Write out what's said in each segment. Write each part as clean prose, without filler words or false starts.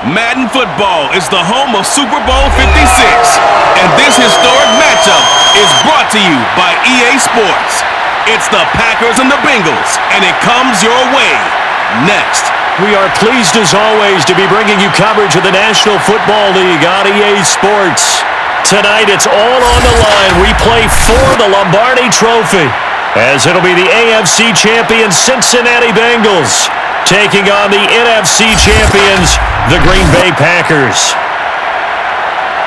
Madden football is the home of Super Bowl 56, and this historic matchup is brought to you by EA Sports. It's the Packers and the Bengals, and it comes your way next. We are pleased as always to be bringing you coverage of the National Football League on EA Sports. Tonight it's all on the line. We play for the Lombardi Trophy, as it'll be the AFC champion Cincinnati Bengals taking on the NFC champions, the Green Bay Packers.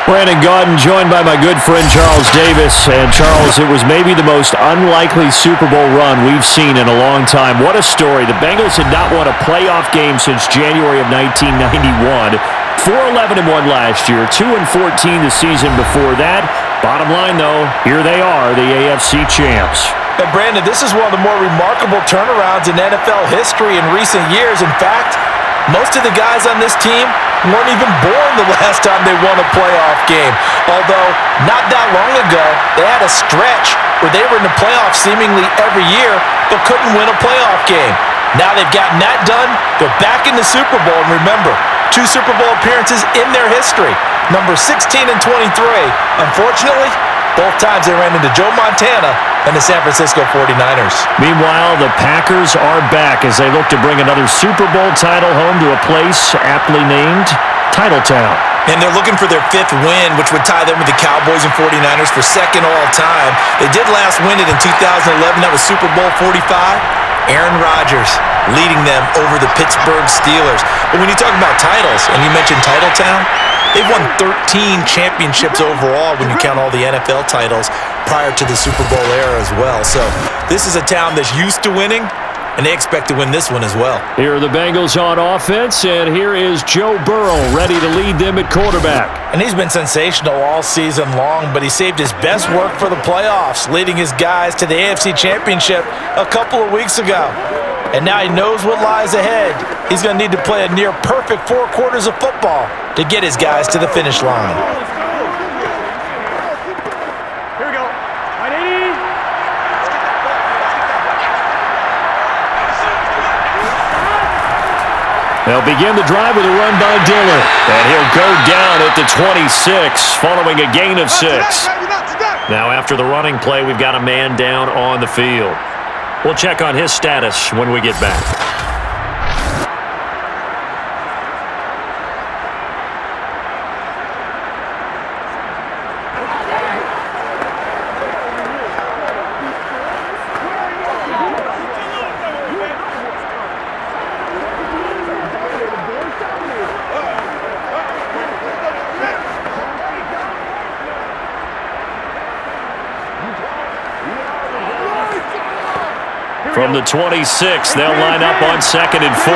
Brandon Gaudin joined by my good friend Charles Davis. And Charles, it was maybe the most unlikely Super Bowl run we've seen in a long time. What a story. The Bengals had not won a playoff game since January of 1991. 4-11-1 last year, 2-14 the season before that. Bottom line, though, here they are, the AFC champs. And Brandon, this is one of the more remarkable turnarounds in NFL history in recent years. In fact, most of the guys on this team weren't even born the last time they won a playoff game. Although, not that long ago, they had a stretch where they were in the playoffs seemingly every year, but couldn't win a playoff game. Now they've gotten that done, they're back in the Super Bowl, and remember, 2 Super Bowl appearances in their history, number 16 and 23. Unfortunately, both times they ran into Joe Montana and the San Francisco 49ers. Meanwhile, the Packers are back as they look to bring another Super Bowl title home to a place aptly named Titletown. And they're looking for their 5th win, which would tie them with the Cowboys and 49ers for 2nd all-time. They did last win it in 2011. That was Super Bowl 45. Aaron Rodgers leading them over the Pittsburgh Steelers. But when you talk about titles, and you mentioned Titletown, they've won 13 championships overall when you count all the NFL titles prior to the Super Bowl era as well. So this is a town that's used to winning, and they expect to win this one as well. Here are the Bengals on offense, and here is Joe Burrow ready to lead them at quarterback. And he's been sensational all season long, but he saved his best work for the playoffs, leading his guys to the AFC Championship a couple of weeks ago. And now he knows what lies ahead. He's going to need to play a near-perfect 4 quarters of football to get his guys to the finish line. Here we go. They'll begin the drive with a run by Diller. And he'll go down at the 26, following a gain of 6. Now after the running play, we've got a man down on the field. We'll check on his status when we get back. From the 26, they'll line up on 2nd and 4.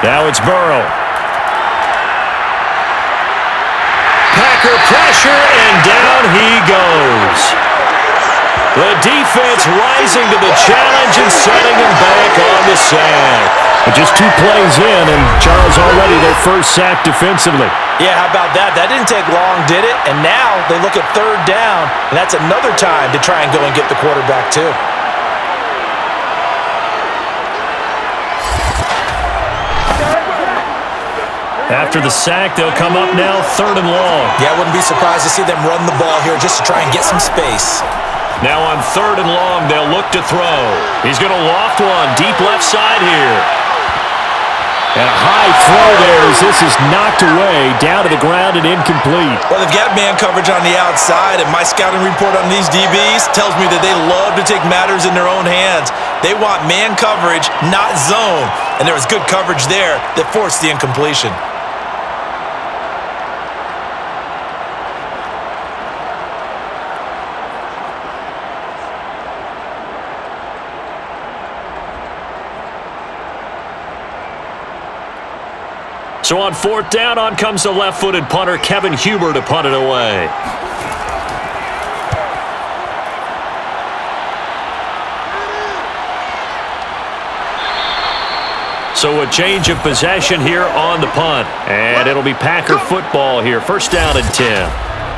Now it's Burrow. Packer pressure, and down he goes. The defense rising to the challenge and setting him back on the sack. But just 2 plays in, and Charles already their first sack defensively. Yeah, how about that? That didn't take long, did it? And now they look at 3rd down, and that's another time to try and go and get the quarterback too. After the sack, they'll come up now 3rd and long. Yeah, I wouldn't be surprised to see them run the ball here just to try and get some space. Now on 3rd and long, they'll look to throw. He's going to loft one deep left side here. And a high throw there as this is knocked away, down to the ground and incomplete. Well, they've got man coverage on the outside, and my scouting report on these DBs tells me that they love to take matters in their own hands. They want man coverage, not zone. And there was good coverage there that forced the incompletion. So on 4th down, on comes the left-footed punter, Kevin Huber, to punt it away. So a change of possession here on the punt. And it'll be Packer football here. 1st down and 10.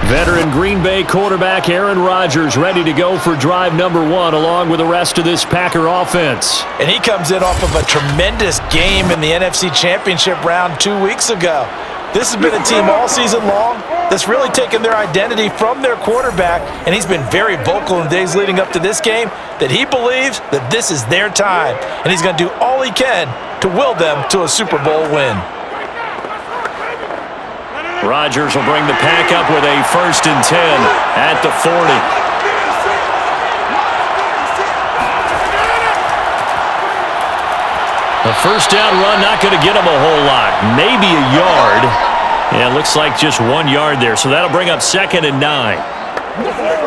Veteran Green Bay quarterback Aaron Rodgers ready to go for drive number 1 along with the rest of this Packer offense. And he comes in off of a tremendous game in the NFC Championship round 2 weeks ago. This has been a team all season long that's really taken their identity from their quarterback, and he's been very vocal in the days leading up to this game that he believes that this is their time, and he's going to do all he can to will them to a Super Bowl win. Rodgers will bring the Pack up with a 1st and 10 at the 40. A first down run, not going to get him a whole lot. Maybe a yard. And it looks like just 1 yard there. So that'll bring up 2nd and 9.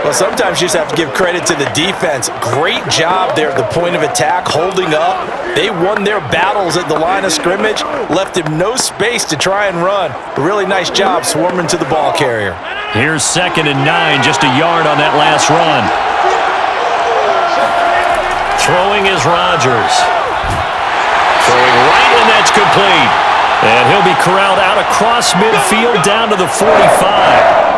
Well, sometimes you just have to give credit to the defense. Great job there at the point of attack, holding up. They won their battles at the line of scrimmage, left him no space to try and run. A really nice job swarming to the ball carrier. Here's 2nd and 9, just a yard on that last run. Throwing is Rodgers. Throwing right, and that's complete. And he'll be corralled out across midfield down to the 45.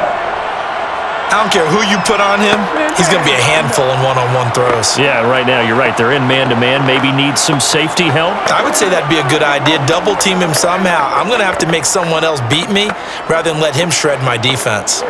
I don't care who you put on him, he's going to be a handful in one-on-one throws. Yeah, right now, you're right. They're in man-to-man. Maybe needs some safety help. I would say that'd be a good idea. Double team him somehow. I'm going to have to make someone else beat me rather than let him shred my defense.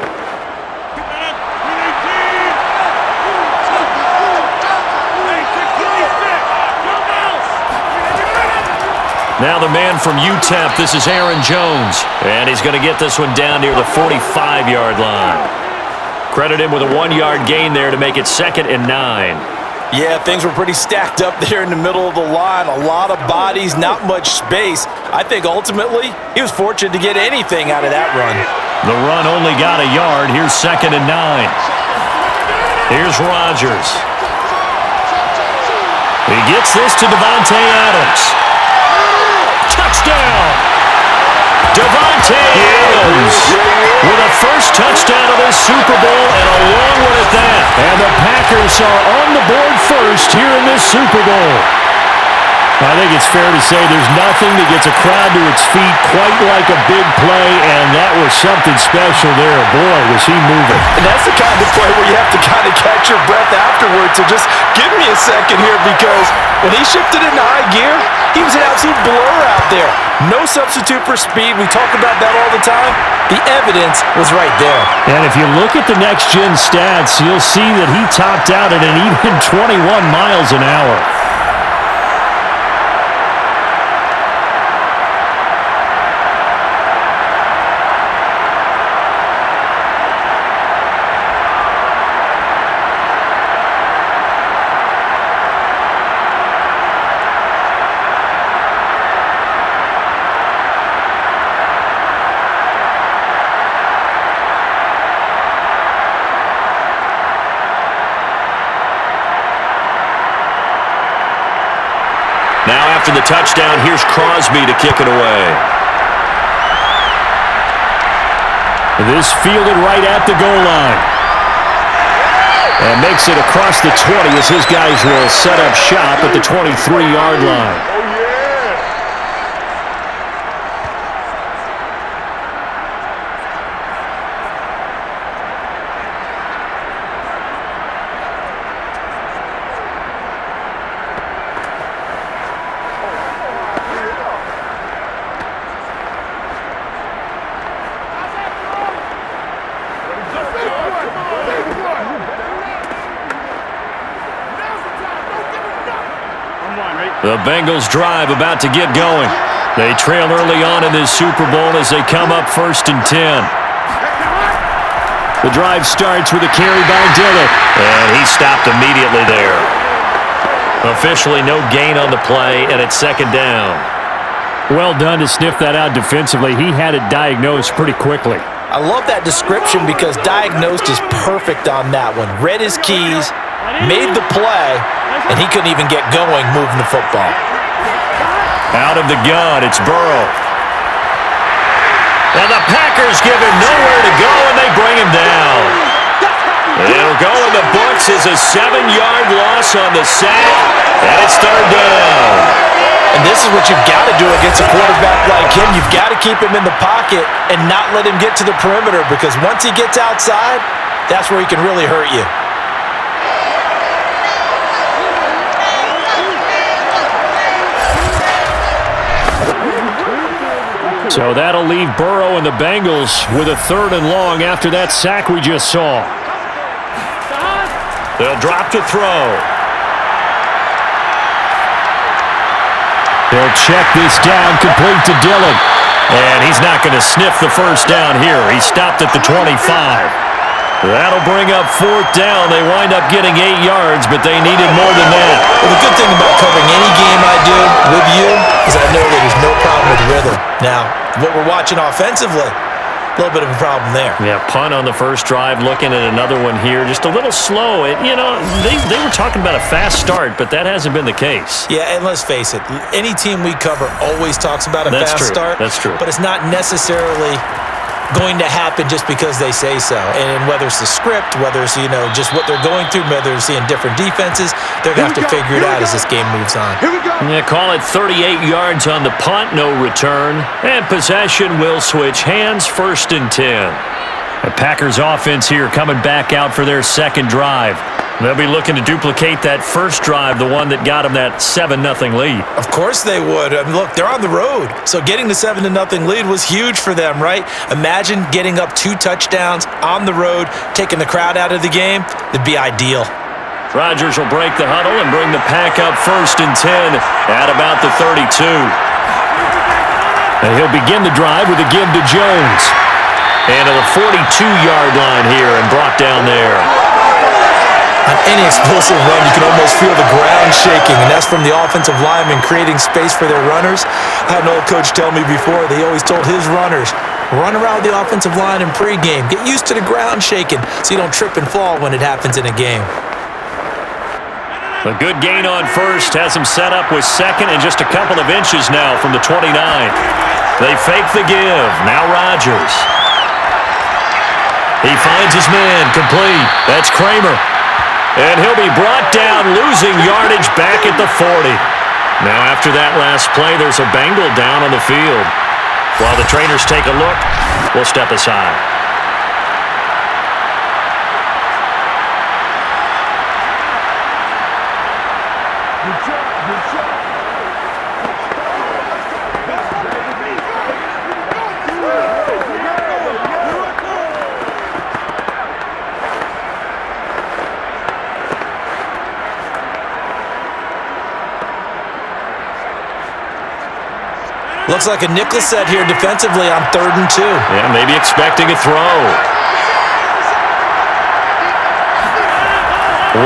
Now the man from UTEP, this is Aaron Jones. And he's going to get this one down near the 45-yard line. Credit him with a 1-yard gain there to make it 2nd and 9. Yeah, things were pretty stacked up there in the middle of the line. A lot of bodies, not much space. I think ultimately he was fortunate to get anything out of that run. The run only got a yard. Here's 2nd and 9. Here's Rodgers. He gets this to Davante Adams. Touchdown! Davante Adams with a first touchdown of this Super Bowl, and a long one at that. And the Packers are on the board first here in this Super Bowl. I think it's fair to say there's nothing that gets a crowd to its feet quite like a big play, and that was something special there. Boy, was he moving. And that's the kind of play where you have to kind of catch your breath afterwards. So just give me a second here, because when he shifted into high gear, he was an absolute blur out there. No substitute for speed. We talk about that all the time. The evidence was right there. And if you look at the next-gen stats, you'll see that he topped out at an even 21 miles an hour. Now after the touchdown, here's Crosby to kick it away. This fielded right at the goal line. And makes it across the 20 as his guys will set up shop at the 23-yard line. The Bengals drive about to get going. They trail early on in this Super Bowl as they come up 1st and 10. The drive starts with a carry by Dillon. And he stopped immediately there. Officially no gain on the play, and it's 2nd down. Well done to sniff that out defensively. He had it diagnosed pretty quickly. I love that description because diagnosed is perfect on that one. Read his keys, made the play, and he couldn't even get going moving the football. Out of the gun, it's Burrow. And the Packers give him nowhere to go, and they bring him down. It'll go in the books as a 7-yard loss on the sack, and it's 3rd down. And this is what you've got to do against a quarterback like him. You've got to keep him in the pocket and not let him get to the perimeter, because once he gets outside, that's where he can really hurt you. So that'll leave Burrow and the Bengals with a 3rd and long after that sack we just saw. They'll drop to throw. They'll check this down, complete to Dillon. And he's not going to sniff the first down here. He stopped at the 25. That'll bring up 4th down. They wind up getting 8 yards, but they needed more than that. Well, the good thing about covering any game I do with you is I know that there's no problem with rhythm. Now, what we're watching offensively, a little bit of a problem there. Yeah, punt on the first drive, looking at another one here. Just a little slow. They were talking about a fast start, but that hasn't been the case. Yeah, and let's face it, any team we cover always talks about a fast start. That's true. But it's not necessarily going to happen just because they say so. And whether it's the script, whether it's, just what they're going through, whether they're seeing different defenses, they're going to have to figure it out as this game moves on. Yeah, call it 38 yards on the punt, no return. And possession will switch hands, 1st and 10. The Packers offense here coming back out for their second drive. They'll be looking to duplicate that first drive, the one that got them that 7-0 lead. Of course they would. I mean, look, they're on the road. So getting the 7-0 lead was huge for them, right? Imagine getting up 2 touchdowns on the road, taking the crowd out of the game. It'd be ideal. Rodgers will break the huddle and bring the pack up 1st and 10 at about the 32. And he'll begin the drive with a give to Jones. And to the 42-yard line here and brought down there. On any explosive run, you can almost feel the ground shaking, and that's from the offensive linemen creating space for their runners. I had an old coach tell me before, they always told his runners, run around the offensive line in pregame. Get used to the ground shaking so you don't trip and fall when it happens in a game. A good gain on first has him set up with 2nd and just a couple of inches now from the 29. They fake the give. Now Rodgers. He finds his man complete. That's Kramer. And he'll be brought down, losing yardage back at the 40. Now after that last play, there's a Bengal down on the field. While the trainers take a look, we'll step aside. Looks like a nickel set here defensively on 3rd and 2. Yeah, maybe expecting a throw.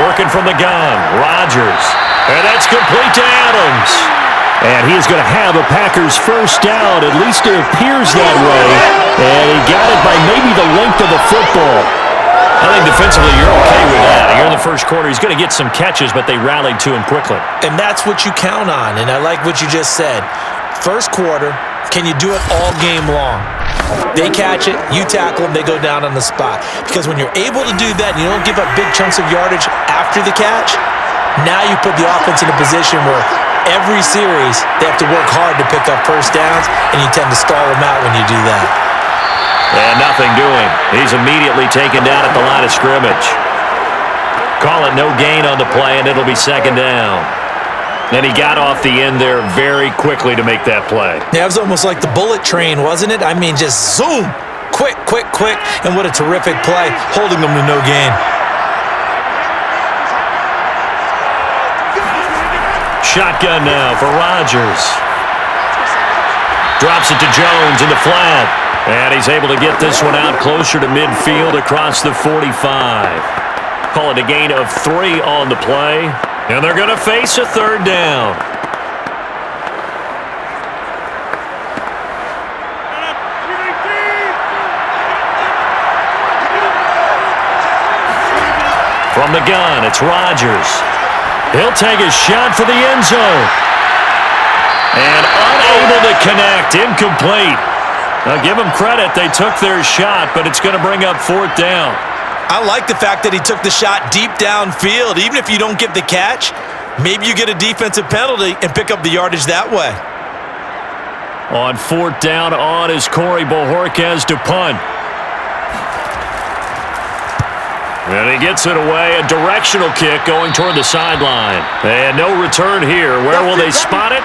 Working from the gun, Rodgers. And that's complete to Adams. And he is going to have a Packers first down. At least it appears that way. And he got it by maybe the length of the football. I think defensively you're okay with that. Here in the first quarter, he's going to get some catches, but they rallied to him quickly. And that's what you count on, and I like what you just said. First quarter, can you do it all game long? They catch it, you tackle them, they go down on the spot. Because when you're able to do that and you don't give up big chunks of yardage after the catch, now you put the offense in a position where every series they have to work hard to pick up first downs, and you tend to stall them out when you do that. And nothing doing. He's immediately taken down at the line of scrimmage. Call it no gain on the play, and it'll be 2nd down. And he got off the end there very quickly to make that play. Yeah, it was almost like the bullet train, wasn't it? I mean, just zoom. Quick, quick, quick. And what a terrific play, holding them to no gain. Shotgun now for Rodgers. Drops it to Jones in the flat. And he's able to get this one out closer to midfield across the 45. Call it a gain of 3 on the play. And they're going to face a 3rd down. From the gun, it's Rodgers. He'll take a shot for the end zone. And unable to connect, incomplete. Now give them credit, they took their shot, but it's going to bring up 4th down. I like the fact that he took the shot deep downfield. Even if you don't get the catch, Maybe you get a defensive penalty and pick up the yardage that way. On 4th down on is Corey Bojorquez to punt. And he gets it away, a directional kick going toward the sideline. And no return here. Where will they spot it?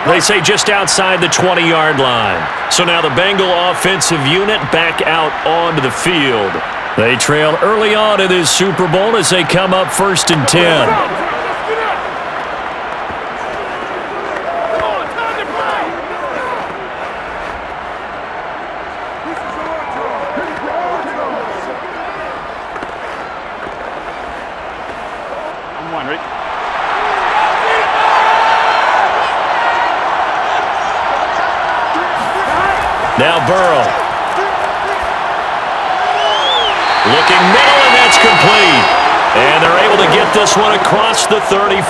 They say just outside the 20-yard line. So now the Bengal offensive unit back out onto the field. They trail early on in this Super Bowl as they come up 1st and 10. Now Burrow. Looking middle, and that's complete. And they're able to get this one across the 35.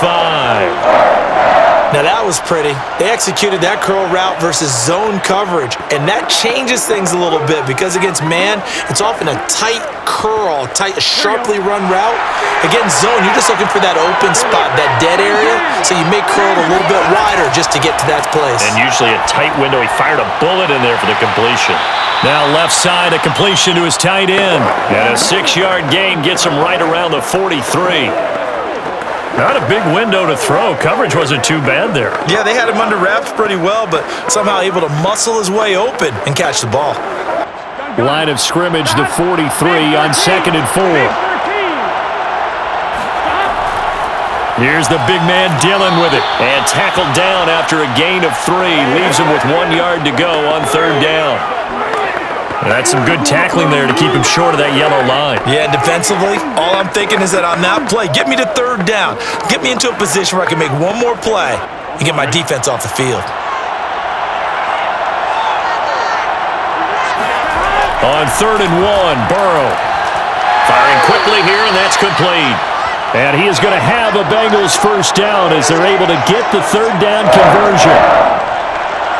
Now that was pretty. They executed that curl route versus zone coverage, and that changes things a little bit because against man, it's often a tight curl, sharply run route. Against zone, you're just looking for that open spot, that dead area, so you may curl a little bit wider just to get to that place. And usually a tight window. He fired a bullet in there for the completion. Now left side, a completion to his tight end. And a 6-yard gain gets him right around the 43. Not a big window to throw. Coverage wasn't too bad there. Yeah, they had him under wraps pretty well, but somehow able to muscle his way open and catch the ball. Line of scrimmage, the 43 on 2nd and 4. Here's the big man Dillon with it. And tackled down after a gain of 3. Leaves him with 1 yard to go on 3rd down. That's some good tackling there to keep him short of that yellow line. Yeah, and defensively, all I'm thinking is that on that play, get me to 3rd down. Get me into a position where I can make one more play and get my defense off the field. On 3rd and 1, Burrow. Firing quickly here, and that's complete. And he is going to have a Bengals 1st down as they're able to get the 3rd down conversion.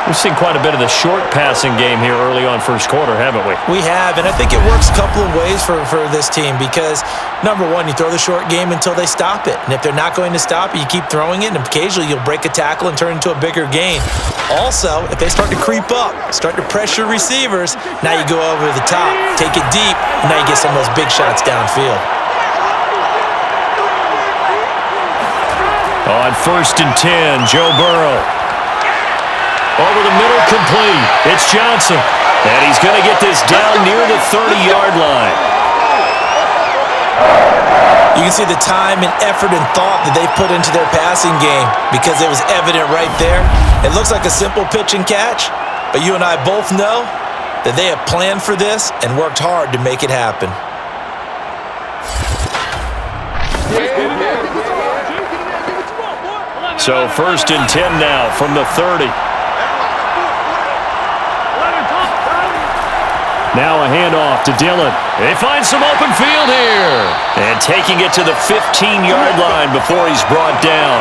We've seen quite a bit of the short passing game here early on 1st quarter, haven't we? We have, and I think it works a couple of ways for this team because, number one, you throw the short game until they stop it. And if they're not going to stop it, you keep throwing it, and occasionally you'll break a tackle and turn it into a bigger gain. Also, if they start to creep up, start to pressure receivers, now you go over the top, take it deep, and now you get some of those big shots downfield. On 1st and 10, Joe Burrow. Over the middle, complete. It's Johnson. And he's going to get this down near the 30-yard line. You can see the time and effort and thought that they put into their passing game because it was evident right there. It looks like a simple pitch and catch, but you and I both know that they have planned for this and worked hard to make it happen. So 1st and 10 now from the 30. Now a handoff to Dillon. They find some open field here. And taking it to the 15-yard line before he's brought down.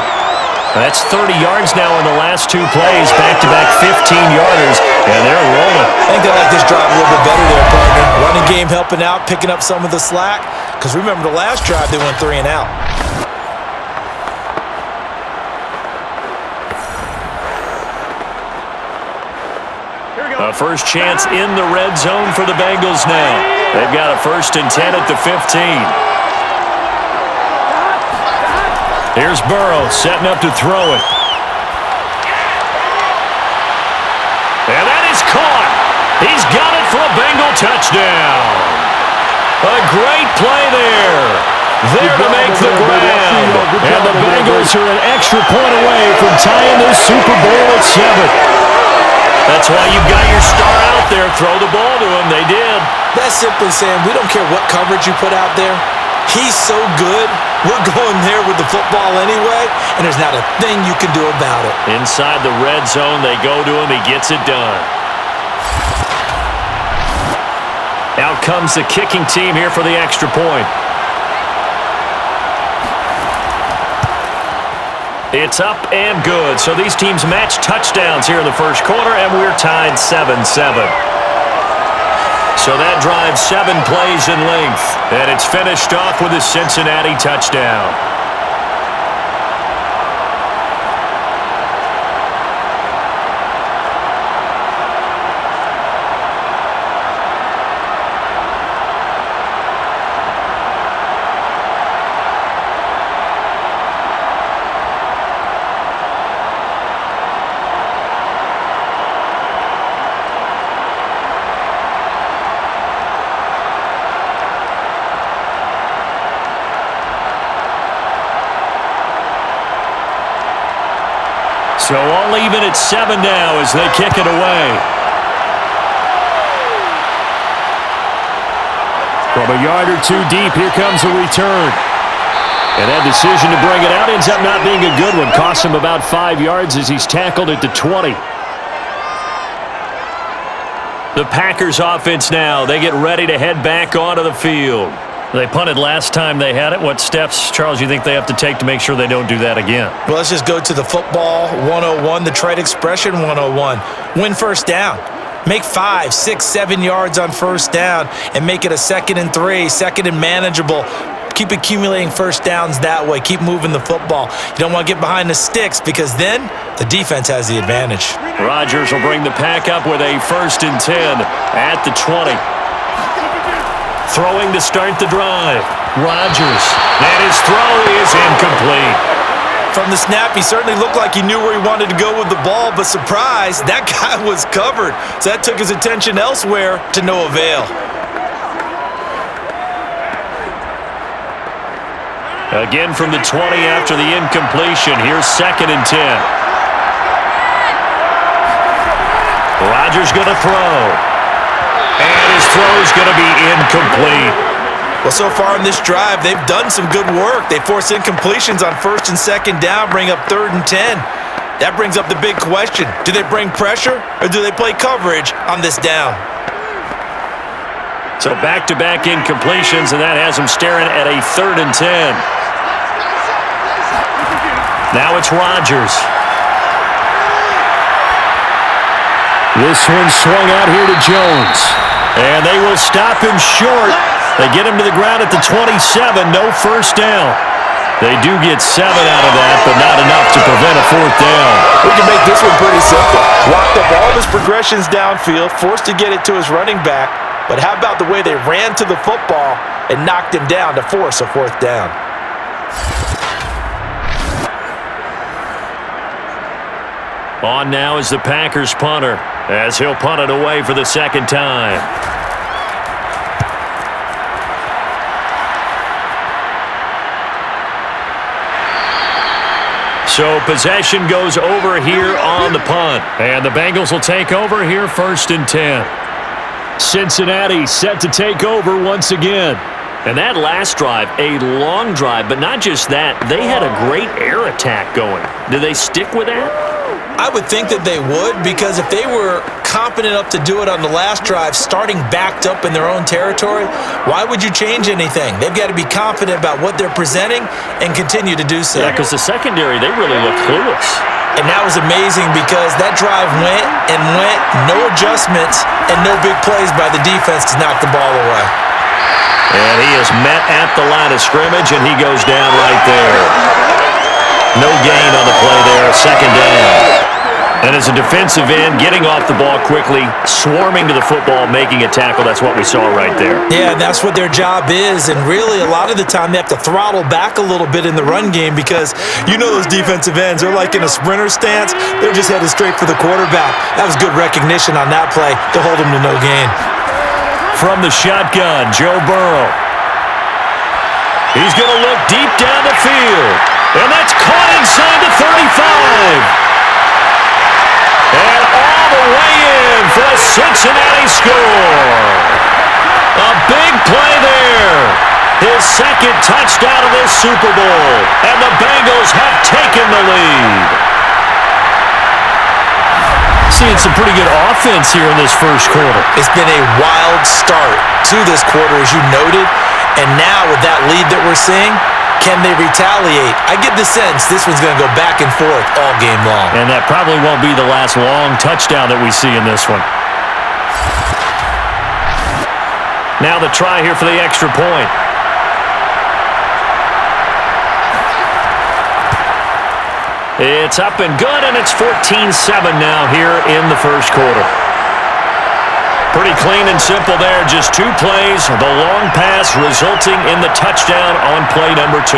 That's 30 yards now in the last 2 plays. Back-to-back 15-yarders. And they're rolling. I think they like this drive a little bit better there, partner. Running game helping out, picking up some of the slack. Because remember the last drive, they went 3 and out. A first chance in the red zone for the Bengals now. They've got a 1st and 10 at the 15. Here's Burrow setting up to throw it. And that is caught. He's got it for a Bengal touchdown. A great play there. There to make the grab. And the Bengals are an extra point away from tying this Super Bowl at 7. That's why you got your star out there. Throw the ball to him. They did. That's simply saying we don't care what coverage you put out there. He's so good. We're going there with the football anyway, and there's not a thing you can do about it. Inside the red zone, they go to him. He gets it done. Out comes the kicking team here for the extra point. It's up and good. So these teams match touchdowns here in the 1st quarter, and we're tied 7-7. So that drives 7 plays in length, and it's finished off with a Cincinnati touchdown. So all even at 7 now as they kick it away. From a yard or two deep, here comes a return. And that decision to bring it out ends up not being a good one. Costs him about 5 yards as he's tackled at the 20. The Packers offense now. They get ready to head back onto the field. They punted last time they had it. What steps, Charles, you think they have to take to make sure they don't do that again? Well, let's just go to the football 101, the trade expression 101. Win first down. Make 5, 6, 7 yards on first down and make it a 2nd and 3, 2nd and manageable. Keep accumulating first downs that way. Keep moving the football. You don't want to get behind the sticks because then the defense has the advantage. Rodgers will bring the pack up with a 1st and 10 at the 20. Throwing to start the drive. Rodgers. And his throw is incomplete. From the snap, he certainly looked like he knew where he wanted to go with the ball, but surprise, that guy was covered. So that took his attention elsewhere to no avail. Again from the 20 after the incompletion. Here's 2nd and 10. Rodgers going to throw. And his throw is going to be incomplete. Well, so far in this drive, they've done some good work. They force incompletions on 1st and 2nd down, bring up 3rd and 10. That brings up the big question. Do they bring pressure or do they play coverage on this down? So back-to-back incompletions, and that has them staring at a 3rd and 10. Now it's Rodgers. This one swung out here to Jones. And they will stop him short. They get him to the ground at the 27. No first down. They do get 7 out of that, but not enough to prevent a 4th down. We can make this one pretty simple. Locked up all his progressions downfield, forced to get it to his running back. But how about the way they ran to the football and knocked him down to force a 4th down? On now is the Packers punter as he'll punt it away for the 2nd time. So possession goes over here on the punt. And the Bengals will take over here 1st and 10. Cincinnati set to take over once again. And that last drive, a long drive, but not just that. They had a great air attack going. Do they stick with that? I would think that they would, because if they were confident enough to do it on the last drive, starting backed up in their own territory, why would you change anything? They've got to be confident about what they're presenting and continue to do so. Yeah, because the secondary, they really look clueless. And that was amazing because that drive went and went, no adjustments, and no big plays by the defense to knock the ball away. And he is met at the line of scrimmage, and he goes down right there. No gain on the play there, 2nd down. And as a defensive end, getting off the ball quickly, swarming to the football, making a tackle, that's what we saw right there. Yeah, that's what their job is. And really, a lot of the time, they have to throttle back a little bit in the run game because you know those defensive ends, they're like in a sprinter stance. They're just headed straight for the quarterback. That was good recognition on that play to hold him to no gain. From the shotgun, Joe Burrow. He's going to look deep down the field. And that's caught inside the 35. And all the way in for a Cincinnati score. A big play there. His 2nd touchdown of this Super Bowl. And the Bengals have taken the lead. Seeing some pretty good offense here in this first quarter. It's been a wild start to this quarter, as you noted. And now with that lead that we're seeing, can they retaliate? I get the sense this one's going to go back and forth all game long. And that probably won't be the last long touchdown that we see in this one. Now the try here for the extra point. It's up and good, and it's 14-7 now here in the first quarter. Pretty clean and simple there. Just 2 plays. The long pass resulting in the touchdown on play number 2.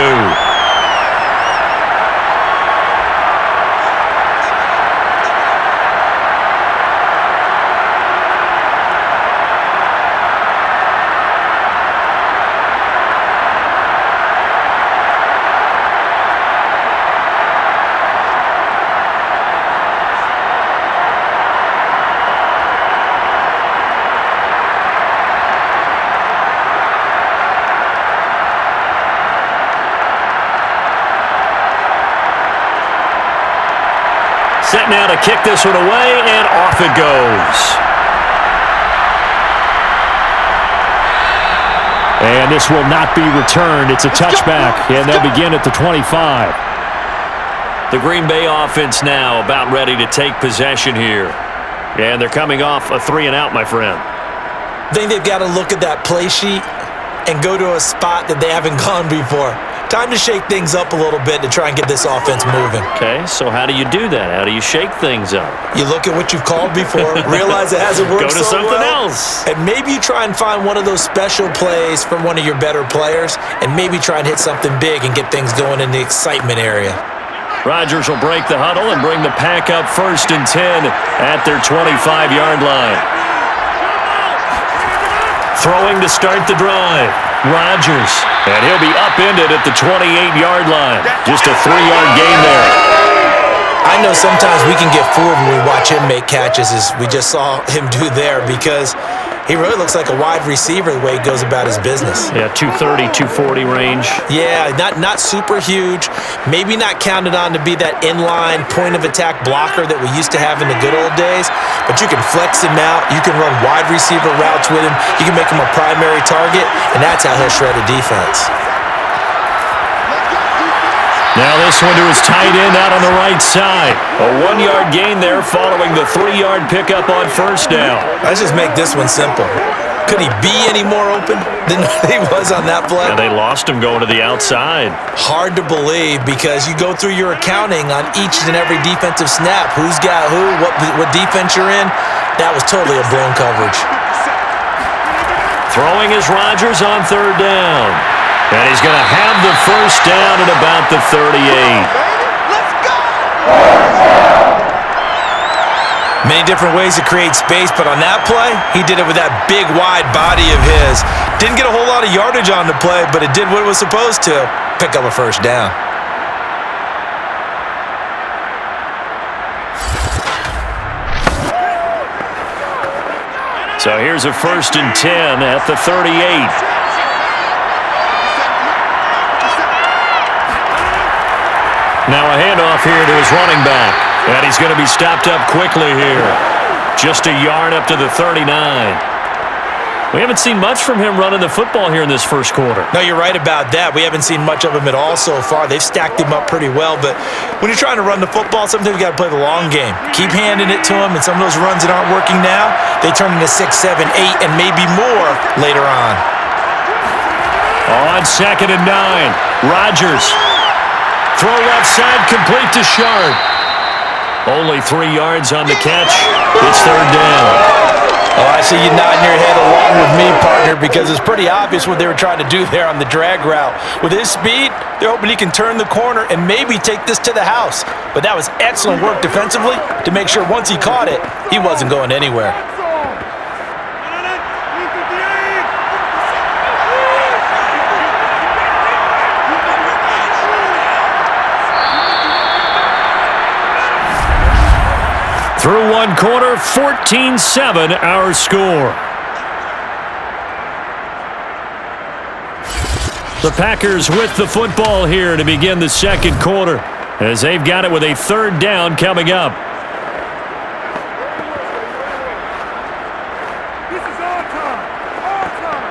Set now to kick this one away, and off it goes. And this will not be returned. It's a touchback, and they'll begin at the 25. The Green Bay offense now about ready to take possession here. And they're coming off a 3-and-out, my friend. I think they've got to look at that play sheet and go to a spot that they haven't gone before. Time to shake things up a little bit to try and get this offense moving. Okay, so how do you do that? How do you shake things up? You look at what you've called before, realize it hasn't worked so well. Go to something else. And maybe you try and find one of those special plays from one of your better players, and maybe try and hit something big and get things going in the excitement area. Rodgers will break the huddle and bring the pack up 1st and 10 at their 25-yard line. Throwing to start the drive. Rodgers, and he'll be upended at the 28-yard line. Just a 3-yard gain there. I know sometimes we can get fooled when we watch him make catches, as we just saw him do there, because he really looks like a wide receiver the way he goes about his business. Yeah, 230, 240 range. Yeah, not super huge. Maybe not counted on to be that inline point-of-attack blocker that we used to have in the good old days, but you can flex him out. You can run wide receiver routes with him. You can make him a primary target, and that's how he'll shred a defense. Now this one to his tight end out on the right side. A 1-yard gain there following the 3-yard pickup on 1st down. Let's just make this one simple. Could he be any more open than he was on that play? And they lost him going to the outside. Hard to believe, because you go through your accounting on each and every defensive snap. Who's got who, what defense you're in. That was totally a blown coverage. Throwing is Rodgers on 3rd down. And he's going to have the 1st down at about the 38. Let's go! Many different ways to create space, but on that play, he did it with that big, wide body of his. Didn't get a whole lot of yardage on the play, but it did what it was supposed to. Pick up a 1st down. So here's a 1st and 10 at the 38. Now a handoff here to his running back. And he's going to be stopped up quickly here. Just a yard up to the 39. We haven't seen much from him running the football here in this 1st quarter. No, you're right about that. We haven't seen much of him at all so far. They've stacked him up pretty well, but when you're trying to run the football, sometimes you got to play the long game. Keep handing it to him, and some of those runs that aren't working now, they turn into 6, 7, 8, and maybe more later on. On 2nd and 9, Rodgers. Throw left side, complete to Sharp. Only 3 yards on the catch. It's 3rd down. Oh, I see you nodding your head along with me, partner, because it's pretty obvious what they were trying to do there on the drag route. With his speed, they're hoping he can turn the corner and maybe take this to the house. But that was excellent work defensively to make sure once he caught it, he wasn't going anywhere. Through 1 quarter, 14-7 our score. The Packers with the football here to begin the 2nd quarter, as they've got it with a 3rd down coming up. This is our time. Our time.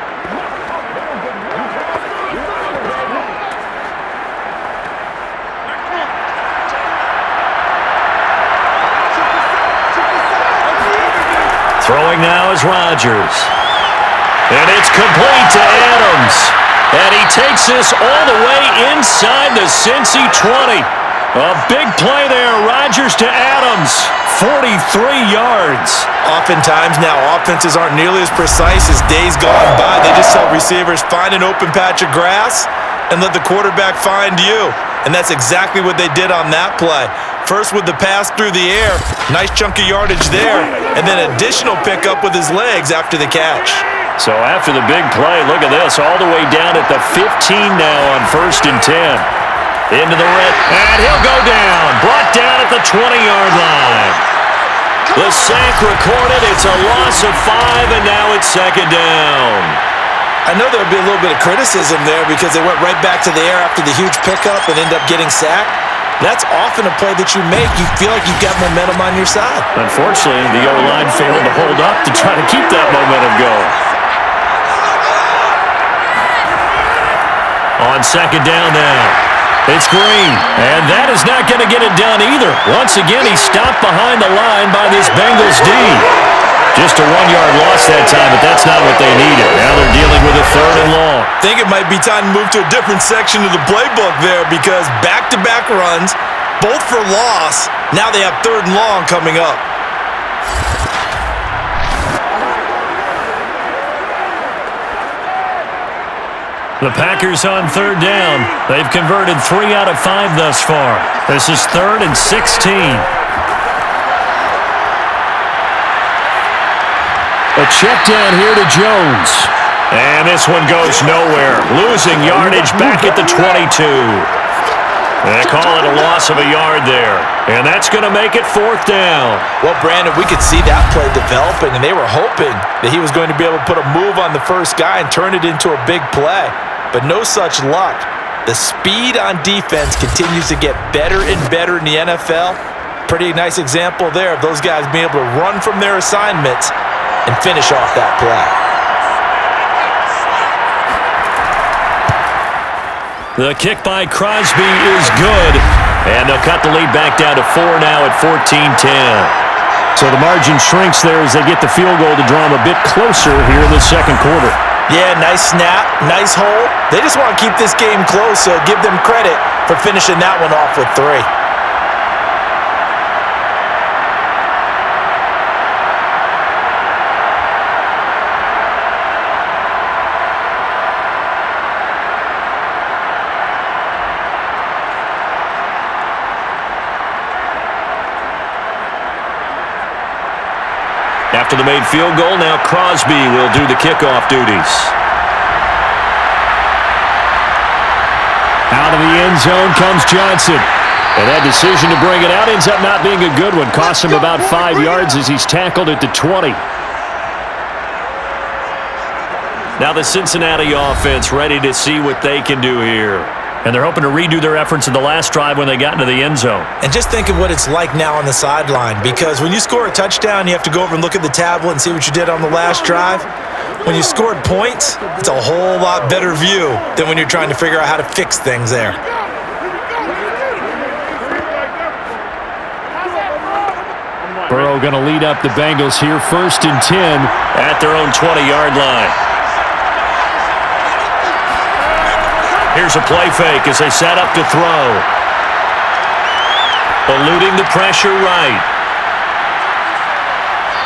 Throwing now is Rodgers. And it's complete to Adams. And he takes this all the way inside the Cincy 20. A big play there. Rodgers to Adams. 43 yards. Oftentimes now, offenses aren't nearly as precise as days gone by. They just tell receivers, find an open patch of grass and let the quarterback find you. And that's exactly what they did on that play. First with the pass through the air, nice chunk of yardage there, and then additional pickup with his legs after the catch. So after the big play, look at this, all the way down at the 15 now on 1st and 10. Into the red, and he'll go down, brought down at the 20-yard line. The sack recorded, it's a loss of 5, and now it's 2nd down. I know there would be a little bit of criticism there because they went right back to the air after the huge pickup and ended up getting sacked. That's often a play that you make. You feel like you've got momentum on your side. Unfortunately, the O-line failed to hold up to try to keep that momentum going. On second down now, it's Green, and that is not going to get it done either. Once again, he's stopped behind the line by this Bengals D. Just a 1-yard loss that time, but that's not what they needed. Now they're dealing with a 3rd and long. I think it might be time to move to a different section of the playbook there because back-to-back runs, both for loss. Now they have 3rd and long coming up. The Packers on 3rd down. They've converted 3 out of 5 thus far. This is 3rd and 16. A check down here to Jones. And this one goes nowhere. Losing yardage back at the 22. They call it a loss of a yard there. And that's going to make it 4th down. Well, Brandon, we could see that play developing, and they were hoping that he was going to be able to put a move on the first guy and turn it into a big play. But no such luck. The speed on defense continues to get better and better in the NFL. Pretty nice example there of those guys being able to run from their assignments and finish off that play. The kick by Crosby is good, and they'll cut the lead back down to 4 now at 14-10. So the margin shrinks there as they get the field goal to draw them a bit closer here in the second quarter. Yeah, nice snap, nice hold. They just want to keep this game close, so give them credit for finishing that one off with 3. After the made field goal, now Crosby will do the kickoff duties. Out of the end zone comes Johnson. And that decision to bring it out ends up not being a good one. Costs him about 5 yards as he's tackled at the 20. Now the Cincinnati offense ready to see what they can do here. And they're hoping to redo their efforts in the last drive when they got into the end zone. And just think of what it's like now on the sideline, because when you score a touchdown, you have to go over and look at the tablet and see what you did on the last drive. When you scored points, it's a whole lot better view than when you're trying to figure out how to fix things there. Burrow going to lead up the Bengals here, 1st and 10 at their own 20-yard line. Here's a play fake as they set up to throw. Eluding the pressure right.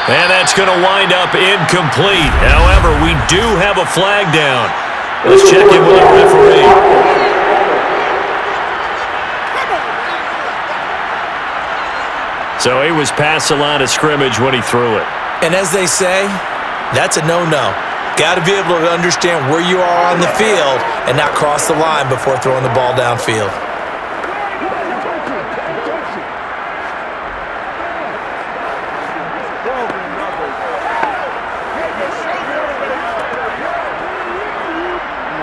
And that's going to wind up incomplete. However, we do have a flag down. Let's check in with our referee. So he was past the line of scrimmage when he threw it. And as they say, that's a no-no. Got to be able to understand where you are on the field and not cross the line before throwing the ball downfield.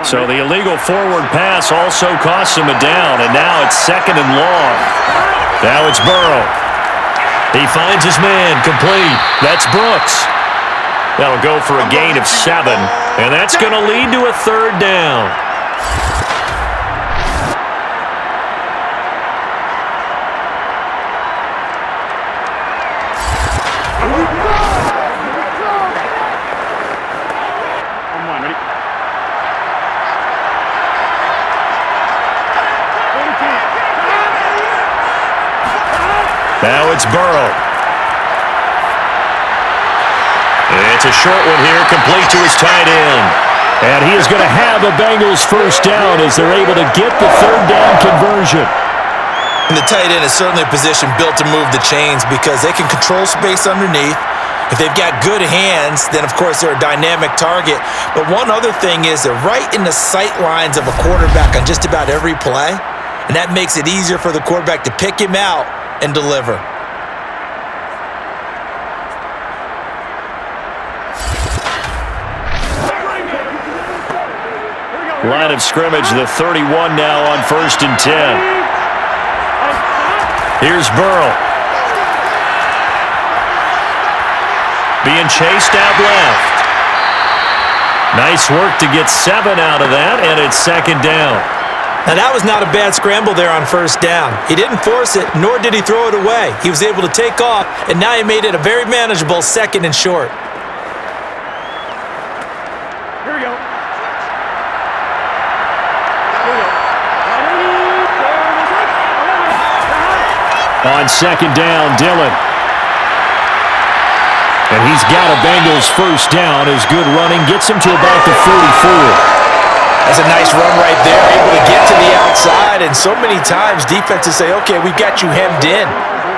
So the illegal forward pass also costs him a down, and now it's 2nd and long. Now it's Burrow. He finds his man, complete. That's Brooks. That'll go for a gain of 7, and that's going to lead to a 3rd down. Now it's Burrow. It's a short one here, complete to his tight end. And he is going to have a Bengals 1st down as they're able to get the 3rd down conversion. And the tight end is certainly a position built to move the chains because they can control space underneath. If they've got good hands, then of course they're a dynamic target. But one other thing is they're right in the sight lines of a quarterback on just about every play. And that makes it easier for the quarterback to pick him out and deliver. Line of scrimmage, the 31 now on 1st and 10. Here's Burrow. Being chased out left. Nice work to get 7 out of that, and it's second down. Now, that was not a bad scramble there on first down. He didn't force it, nor did he throw it away. He was able to take off, and now he made it a very manageable second and short. Here we go. On second down, Dillon. And he's got a Bengals first down. His good running gets him to about the 44. That's a nice run right there, able to get to the outside, and so many times defenses say, okay, we got you hemmed in.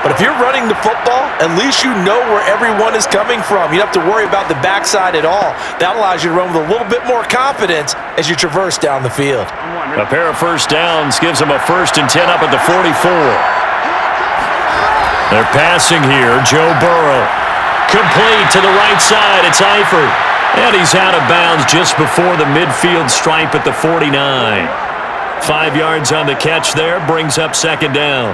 But if you're running the football, at least you know where everyone is coming from. You don't have to worry about the backside at all. That allows you to run with a little bit more confidence as you traverse down the field. A pair of first downs gives him a 1st and 10 up at the 44. They're passing here. Joe Burrow. Complete to the right side. It's Eifert. And he's out of bounds just before the midfield stripe at the 49. 5 yards on the catch there. Brings up second down.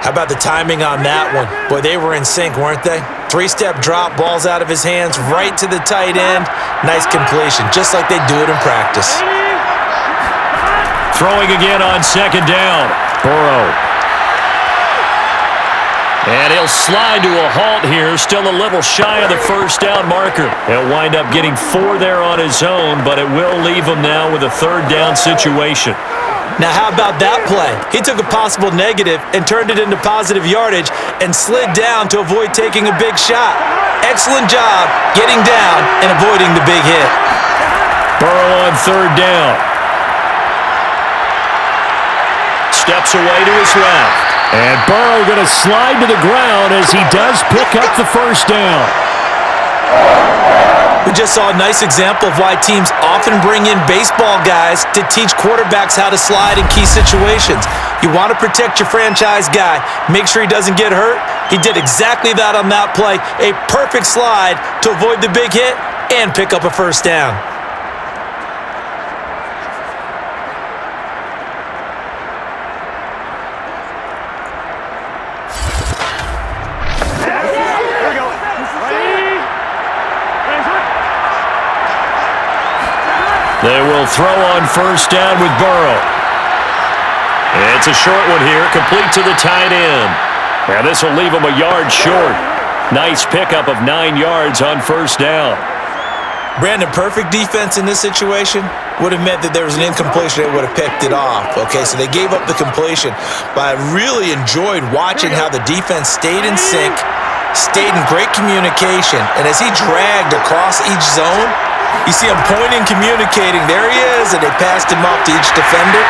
How about the timing on that one? Boy, they were in sync, weren't they? 3-step drop, balls out of his hands, right to the tight end. Nice completion, just like they do it in practice. Throwing again on second down. Burrow. And he'll slide to a halt here, still a little shy of the first down marker. He'll wind up getting 4 there on his own, but it will leave him now with a third down situation. Now, how about that play? He took a possible negative and turned it into positive yardage and slid down to avoid taking a big shot. Excellent job getting down and avoiding the big hit. Burrow on third down. Steps away to his left. And Burrow going to slide to the ground as he does pick up the first down. We just saw a nice example of why teams often bring in baseball guys to teach quarterbacks how to slide in key situations. You want to protect your franchise guy. Make sure he doesn't get hurt. He did exactly that on that play. A perfect slide to avoid the big hit and pick up a first down. They will throw on first down with Burrow. It's a short one here, complete to the tight end. And this will leave him a yard short. Nice pickup of 9 yards on first down. Brandon, perfect defense in this situation would have meant that there was an incompletion that would have picked it off. Okay, so they gave up the completion. But I really enjoyed watching how the defense stayed in sync, stayed in great communication, and as he dragged across each zone, you see him pointing, communicating. There he is, and they passed him off to each defender.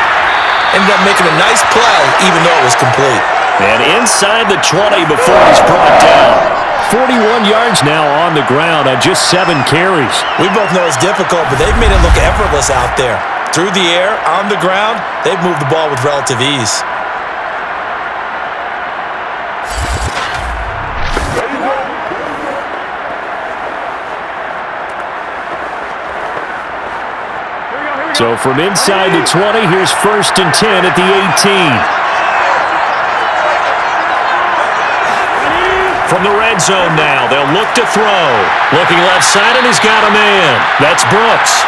Ended up making a nice play, even though it was complete. And inside the 20 before he's brought down. 41 yards now on the ground on just 7 carries. We both know it's difficult, but they've made it look effortless out there. Through the air, on the ground, they've moved the ball with relative ease. So from inside the 20, here's 1st and 10 at the 18. From the red zone now, they'll look to throw. Looking left side, and he's got a man. That's Brooks.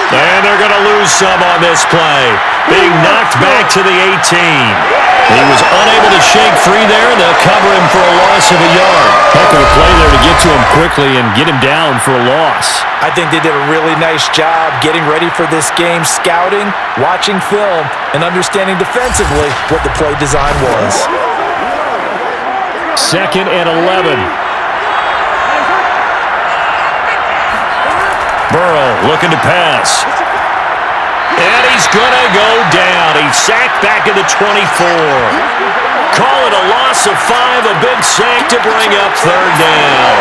And they're going to lose some on this play. Being knocked back to the 18. He was unable to shake free there, and they'll cover him for a loss of a yard. Heck of a play there to get to him quickly and get him down for a loss. I think they did a really nice job getting ready for this game, scouting, watching film, and understanding defensively what the play design was. 2nd and 11. Burrow looking to pass. And he's going to go down. He's sacked back at the 24. Call it a loss of 5, a big sack to bring up third down.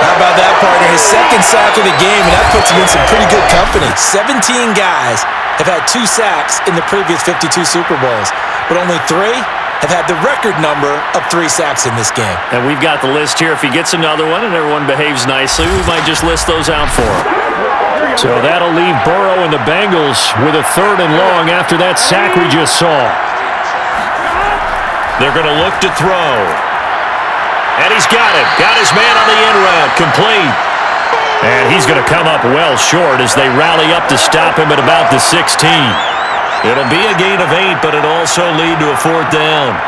How about that, partner? His 2nd sack of the game, and that puts him in some pretty good company. 17 guys have had 2 sacks in the previous 52 Super Bowls, but only 3 have had the record number of 3 sacks in this game. And we've got the list here. If he gets another one and everyone behaves nicely, we might just list those out for him. So that'll leave Burrow and the Bengals with a 3rd and long after that sack we just saw. They're going to look to throw. And he's got it. Got his man on the in route. Complete. And he's going to come up well short as they rally up to stop him at about the 16. It'll be a gain of 8, but it'll also lead to a 4th down.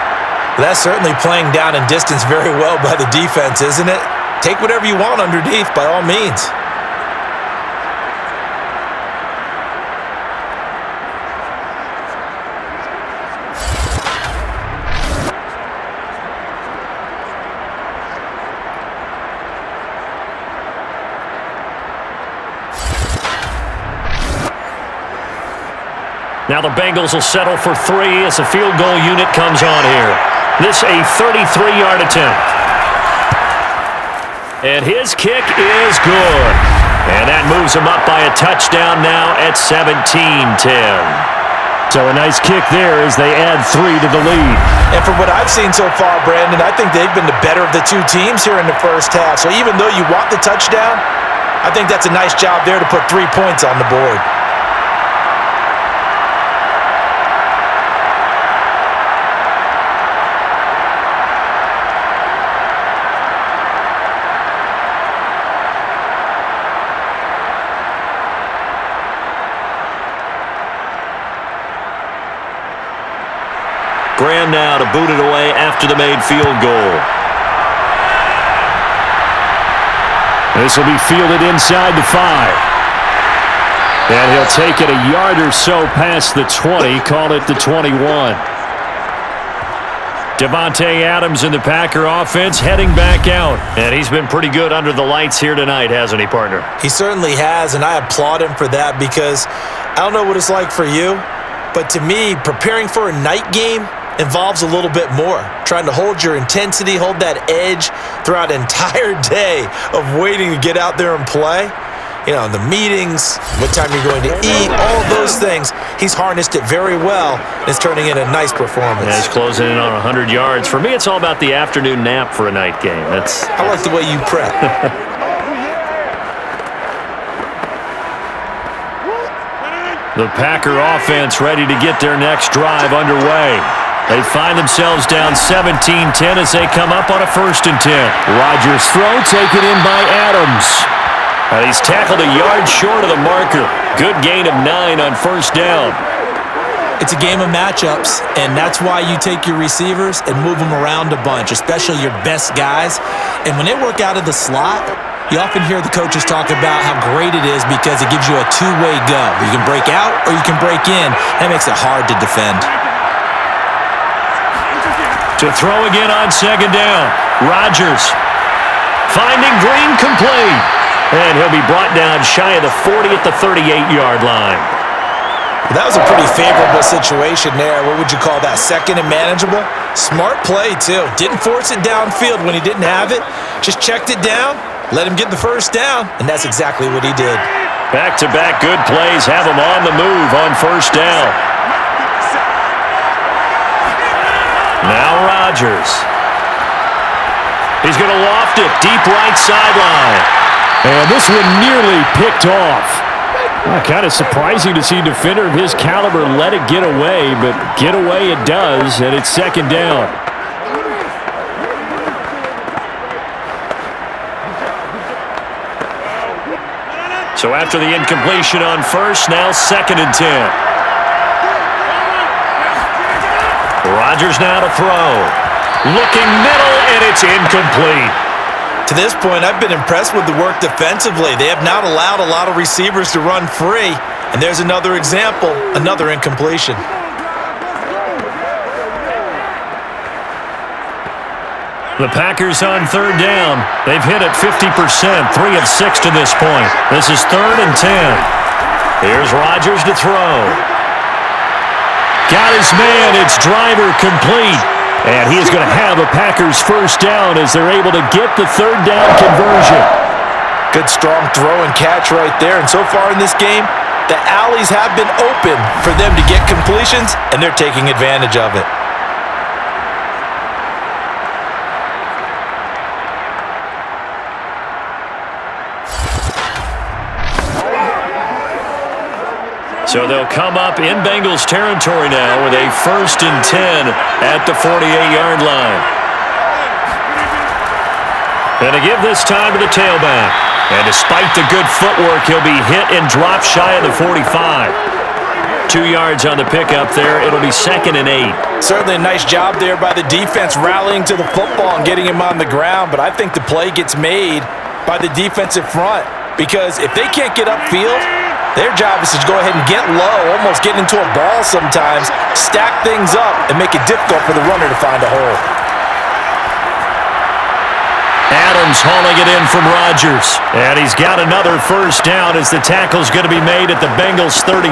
That's certainly playing down and distance very well by the defense, isn't it? Take whatever you want underneath by all means. Now the Bengals will settle for 3 as the field goal unit comes on here. This a 33-yard attempt. And his kick is good. And that moves him up by a touchdown now at 17-10. So a nice kick there as they add 3 to the lead. And from what I've seen so far, Brandon, I think they've been the better of the two teams here in the first half. So even though you want the touchdown, I think that's a nice job there to put 3 points on the board. Graham now to boot it away after the made field goal. This will be fielded inside the 5. And he'll take it a yard or so past the 20, call it the 21. Devontae Adams in the Packer offense heading back out. And he's been pretty good under the lights here tonight, hasn't he, partner? He certainly has, and I applaud him for that because I don't know what it's like for you, but to me, preparing for a night game involves a little bit more. Trying to hold your intensity, hold that edge throughout an entire day of waiting to get out there and play. You know, the meetings, what time you're going to eat, all of those things. He's harnessed it very well. It's turning in a nice performance. Yeah, he's closing in on 100 yards. For me, it's all about the afternoon nap for a night game. I like the way you prep. The Packer offense ready to get their next drive underway. They find themselves down 17-10 as they come up on a 1st and 10. Rodgers' throw taken in by Adams. And he's tackled a yard short of the marker. Good gain of 9 on 1st down. It's a game of matchups, and that's why you take your receivers and move them around a bunch, especially your best guys. And when they work out of the slot, you often hear the coaches talk about how great it is because it gives you a two-way go. You can break out or you can break in. That makes it hard to defend. To throw again on 2nd down. Rodgers finding Green complete. And he'll be brought down shy of the 40 at the 38-yard line. That was a pretty favorable situation there. What would you call that? 2nd and manageable? Smart play, too. Didn't force it downfield when he didn't have it. Just checked it down, let him get the 1st down, and that's exactly what he did. Back-to-back good plays have him on the move on 1st down. Now Rodgers. He's going to loft it deep right sideline. And this one nearly picked off. Kind of surprising to see a defender of his caliber let it get away, but get away it does, and it's 2nd down. So after the incompletion on 1st, now 2nd and 10. Rodgers now to throw. Looking middle, and it's incomplete. To this point, I've been impressed with the work defensively. They have not allowed a lot of receivers to run free. And there's another example, another incompletion. The Packers on 3rd down. They've hit it 50%, 3 of 6 to this point. This is 3rd and 10. Here's Rodgers to throw. Got his man. It's Driver complete. And he is going to have a Packers 1st down as they're able to get the 3rd down conversion. Good strong throw and catch right there. And so far in this game, the alleys have been open for them to get completions, and they're taking advantage of it. So they'll come up in Bengals territory now with a 1st and 10 at the 48-yard line. And to give this time to the tailback. And despite the good footwork, he'll be hit and dropped shy of the 45. 2 yards on the pickup there. It'll be 2nd and 8. Certainly a nice job there by the defense rallying to the football and getting him on the ground. But I think the play gets made by the defensive front because if they can't get upfield, their job is to go ahead and get low, almost get into a ball sometimes, stack things up, and make it difficult for the runner to find a hole. Adams hauling it in from Rodgers. And he's got another 1st down as the tackle's going to be made at the Bengals 36.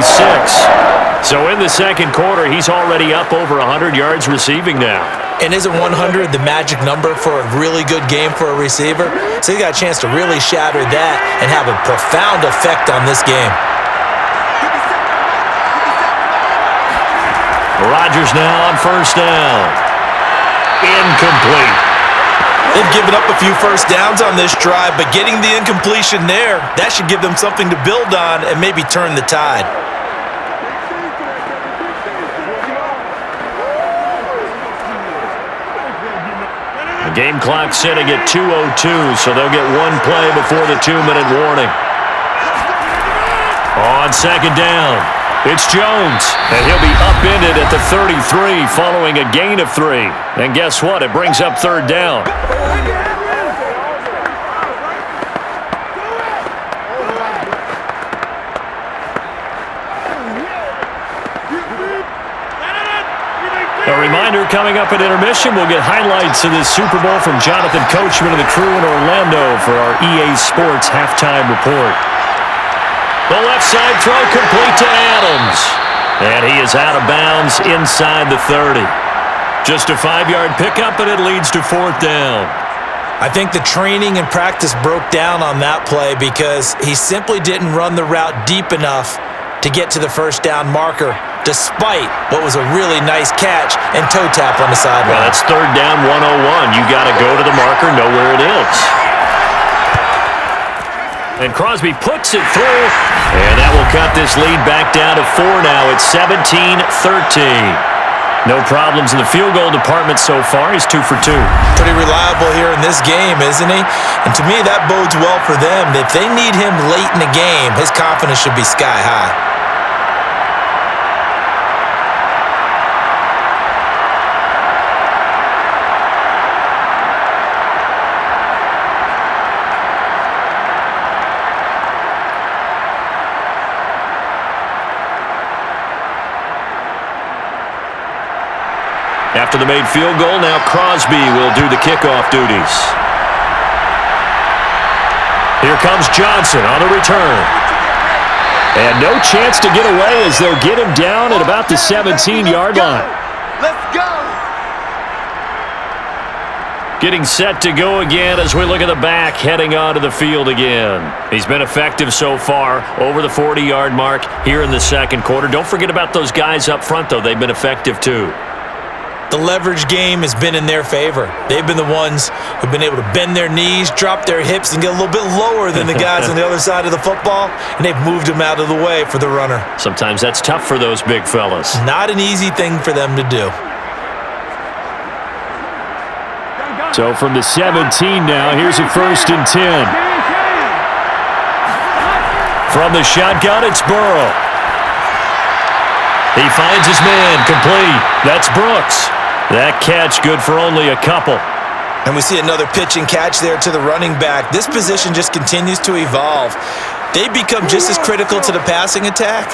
So in the 2nd quarter, he's already up over 100 yards receiving now. And isn't 100 the magic number for a really good game for a receiver? So he got a chance to really shatter that and have a profound effect on this game. Rodgers now on 1st down. Incomplete. They've given up a few 1st downs on this drive, but getting the incompletion there, that should give them something to build on and maybe turn the tide. The game clock sitting at 2:02, so they'll get one play before the 2-minute warning. On 2nd down, it's Jones, and he'll be upended at the 33 following a gain of 3. And guess what? It brings up 3rd down. A reminder, coming up at intermission, we'll get highlights of this Super Bowl from Jonathan Coachman and the crew in Orlando for our EA Sports halftime report. The left side throw complete to Adams. And he is out of bounds inside the 30. Just a 5-yard pickup, and it leads to 4th down. I think the training and practice broke down on that play because he simply didn't run the route deep enough to get to the 1st down marker, despite what was a really nice catch and toe tap on the sideline. Well, that's 3rd down 101. You got to go to the marker, know where it is. And Crosby puts it through, and that will cut this lead back down to 4 now. It's 17-13. No problems in the field goal department so far. He's 2 for 2. Pretty reliable here in this game, isn't he? And to me, that bodes well for them. If they need him late in the game, his confidence should be sky high. After the made field goal, now Crosby will do the kickoff duties. Here comes Johnson on the return. And no chance to get away as they'll get him down at about the 17-yard line. Let's go! Getting set to go again as we look at the back, heading onto the field again. He's been effective so far, over the 40-yard mark here in the 2nd quarter. Don't forget about those guys up front, though. They've been effective, too. The leverage game has been in their favor. They've been the ones who've been able to bend their knees, drop their hips, and get a little bit lower than the guys on the other side of the football, and they've moved them out of the way for the runner. Sometimes that's tough for those big fellas. Not an easy thing for them to do. So from the 17 now, here's a 1st and 10. From the shotgun, it's Burrow. He finds his man, complete. That's Brooks. That catch good for only a couple. And we see another pitch and catch there to the running back. This position just continues to evolve. They become just as critical to the passing attack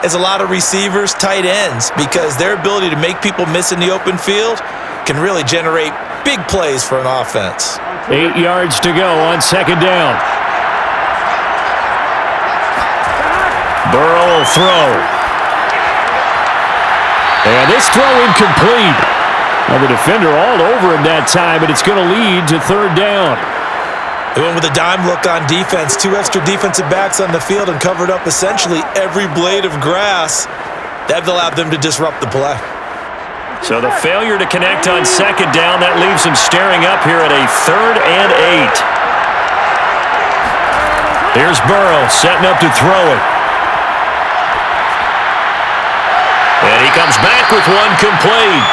as a lot of receivers, tight ends, because their ability to make people miss in the open field can really generate big plays for an offense. 8 yards to go on 2nd down. Burrow will throw. And this throw incomplete. Now the defender all over him that time, but it's going to lead to 3rd down. They went with a dime look on defense. 2 extra defensive backs on the field and covered up essentially every blade of grass. That allowed them to disrupt the play. So the failure to connect on 2nd down, that leaves him staring up here at a 3rd and 8. Here's Burrow setting up to throw it. comes back with one complete.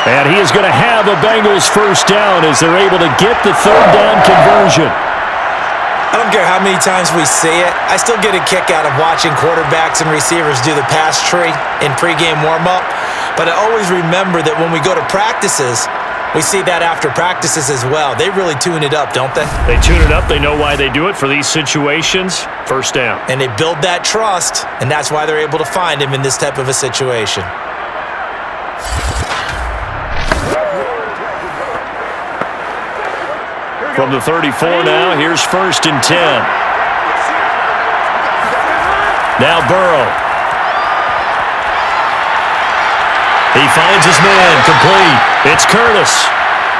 And he is going to have a Bengals first down as they're able to get the third down conversion. I don't care how many times we see it. I still get a kick out of watching quarterbacks and receivers do the pass tree in pregame warm-up. But I always remember that when we go to practices, we see that after practices as well. They really tune it up, don't they? They tune it up. They know why they do it for these situations. First down. And they build that trust, and that's why they're able to find him in this type of a situation. From the 34 now, here's 1st and 10. Now Burrow. He finds his man, complete. It's Curtis.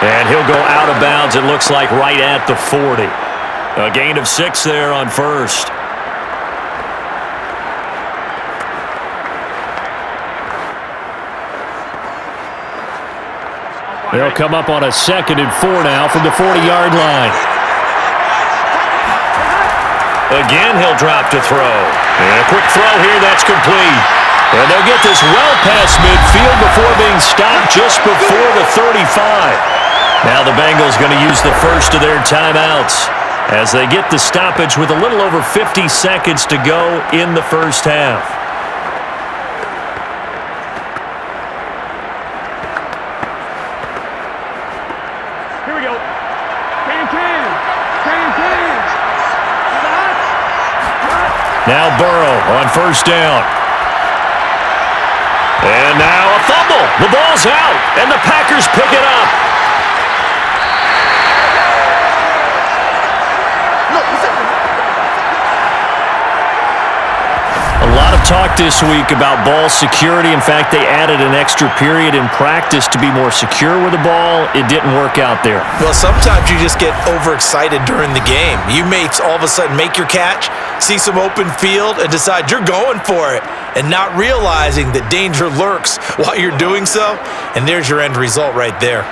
And he'll go out of bounds, it looks like, right at the 40. A gain of 6 there on first. They'll come up on a 2nd and 4 now from the 40-yard line. Again, he'll drop to throw. And a quick throw here, that's complete. And they'll get this well past midfield before being stopped just before the 35. Now the Bengals going to use the first of their timeouts as they get the stoppage with a little over 50 seconds to go in the first half. Now Burrow on first down. And now a fumble. The ball's out, and the Packers pick it up. A lot of talk this week about ball security. In fact, they added an extra period in practice to be more secure with the ball. It didn't work out there. Well, sometimes you just get overexcited during the game. You may all of a sudden make your catch, see some open field, and decide you're going for it, and not realizing that danger lurks while you're doing so, and there's your end result right there.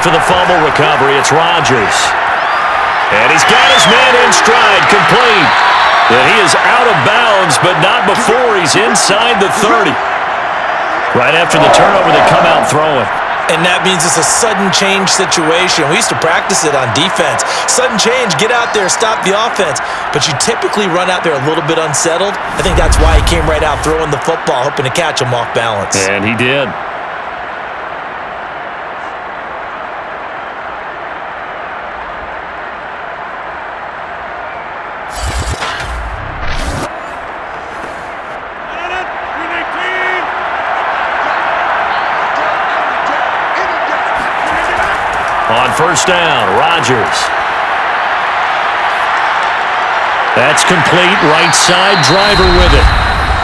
After the fumble recovery, it's Rodgers. And he's got his man in stride, complete. And he is out of bounds, but not before he's inside the 30. Right after the turnover, they come out throwing. And that means it's a sudden change situation. We used to practice it on defense. Sudden change, get out there, stop the offense. But you typically run out there a little bit unsettled. I think that's why he came right out throwing the football, hoping to catch him off balance. And he did. On first down, Rodgers. That's complete. Right side, driver with it.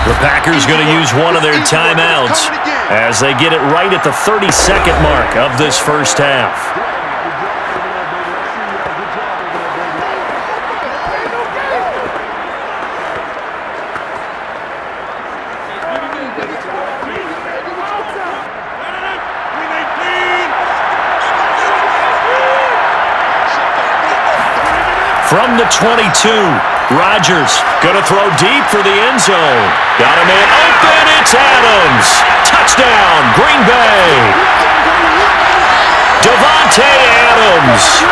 The Packers going to use one of their timeouts as they get it right at the 30-second mark of this first half. From the 22, Rodgers going to throw deep for the end zone. Got a man open, it's Adams. Touchdown, Green Bay. Davante Adams,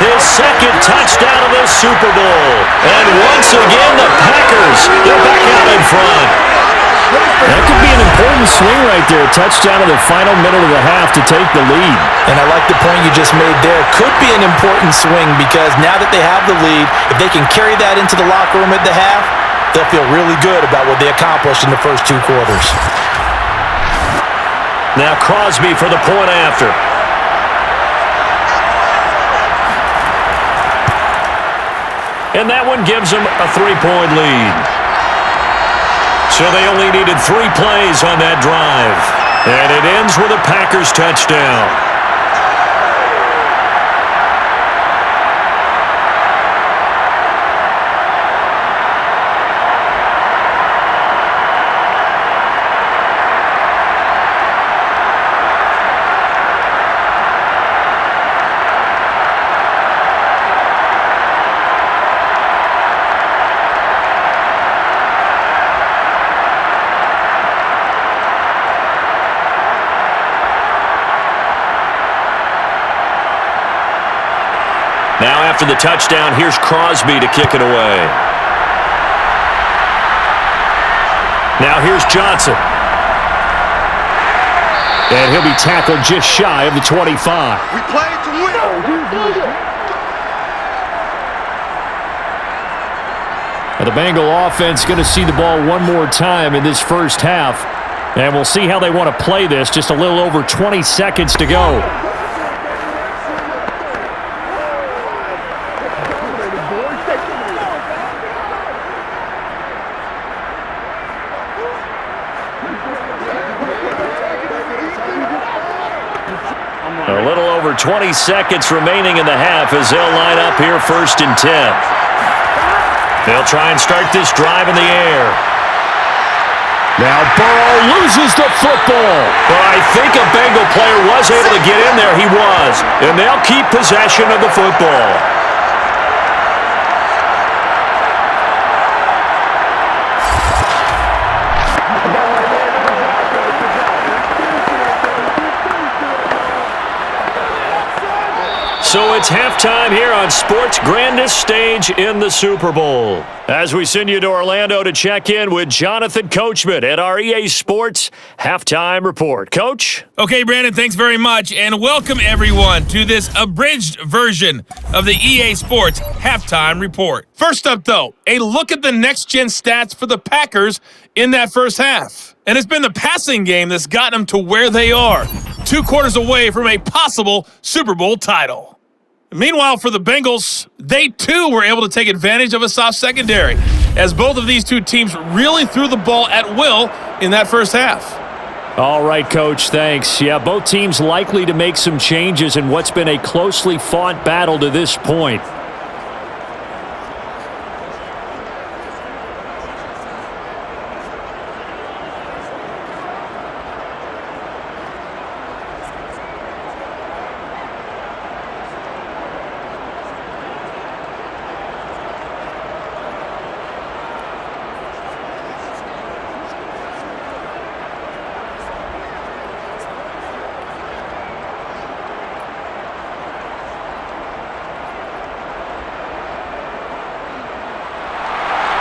his second touchdown of the Super Bowl. And once again, the Packers, they're back out in front. That could be an important swing right there. A touchdown in the final minute of the half to take the lead. And I like the point you just made there. Could be an important swing because now that they have the lead, if they can carry that into the locker room at the half, they'll feel really good about what they accomplished in the first 2 quarters. Now Crosby for the point after. And that one gives them a 3-point lead. So they only needed 3 plays on that drive. And it ends with a Packers touchdown. after the touchdown. Here's Crosby to kick it away. Now here's Johnson. And he'll be tackled just shy of the 25. We play to win. And the Bengal offense going to see the ball one more time in this first half. And we'll see how they want to play this. Just a little over 20 seconds to go. A little over 20 seconds remaining in the half as they'll line up here 1st and 10. They'll try and start this drive in the air. Now Burrow loses the football. But I think a Bengal player was able to get in there. He was. And they'll keep possession of the football. So it's halftime here on sports' grandest stage in the Super Bowl. As we send you to Orlando to check in with Jonathan Coachman at our EA Sports Halftime Report. Coach? Okay, Brandon, thanks very much, and welcome everyone to this abridged version of the EA Sports Halftime Report. First up, though, a look at the next-gen stats for the Packers in that first half. And it's been the passing game that's gotten them to where they are, 2 quarters away from a possible Super Bowl title. Meanwhile, for the Bengals, they too were able to take advantage of a soft secondary, as both of these two teams really threw the ball at will in that first half. All right, Coach, thanks. Yeah, both teams likely to make some changes in what's been a closely fought battle to this point.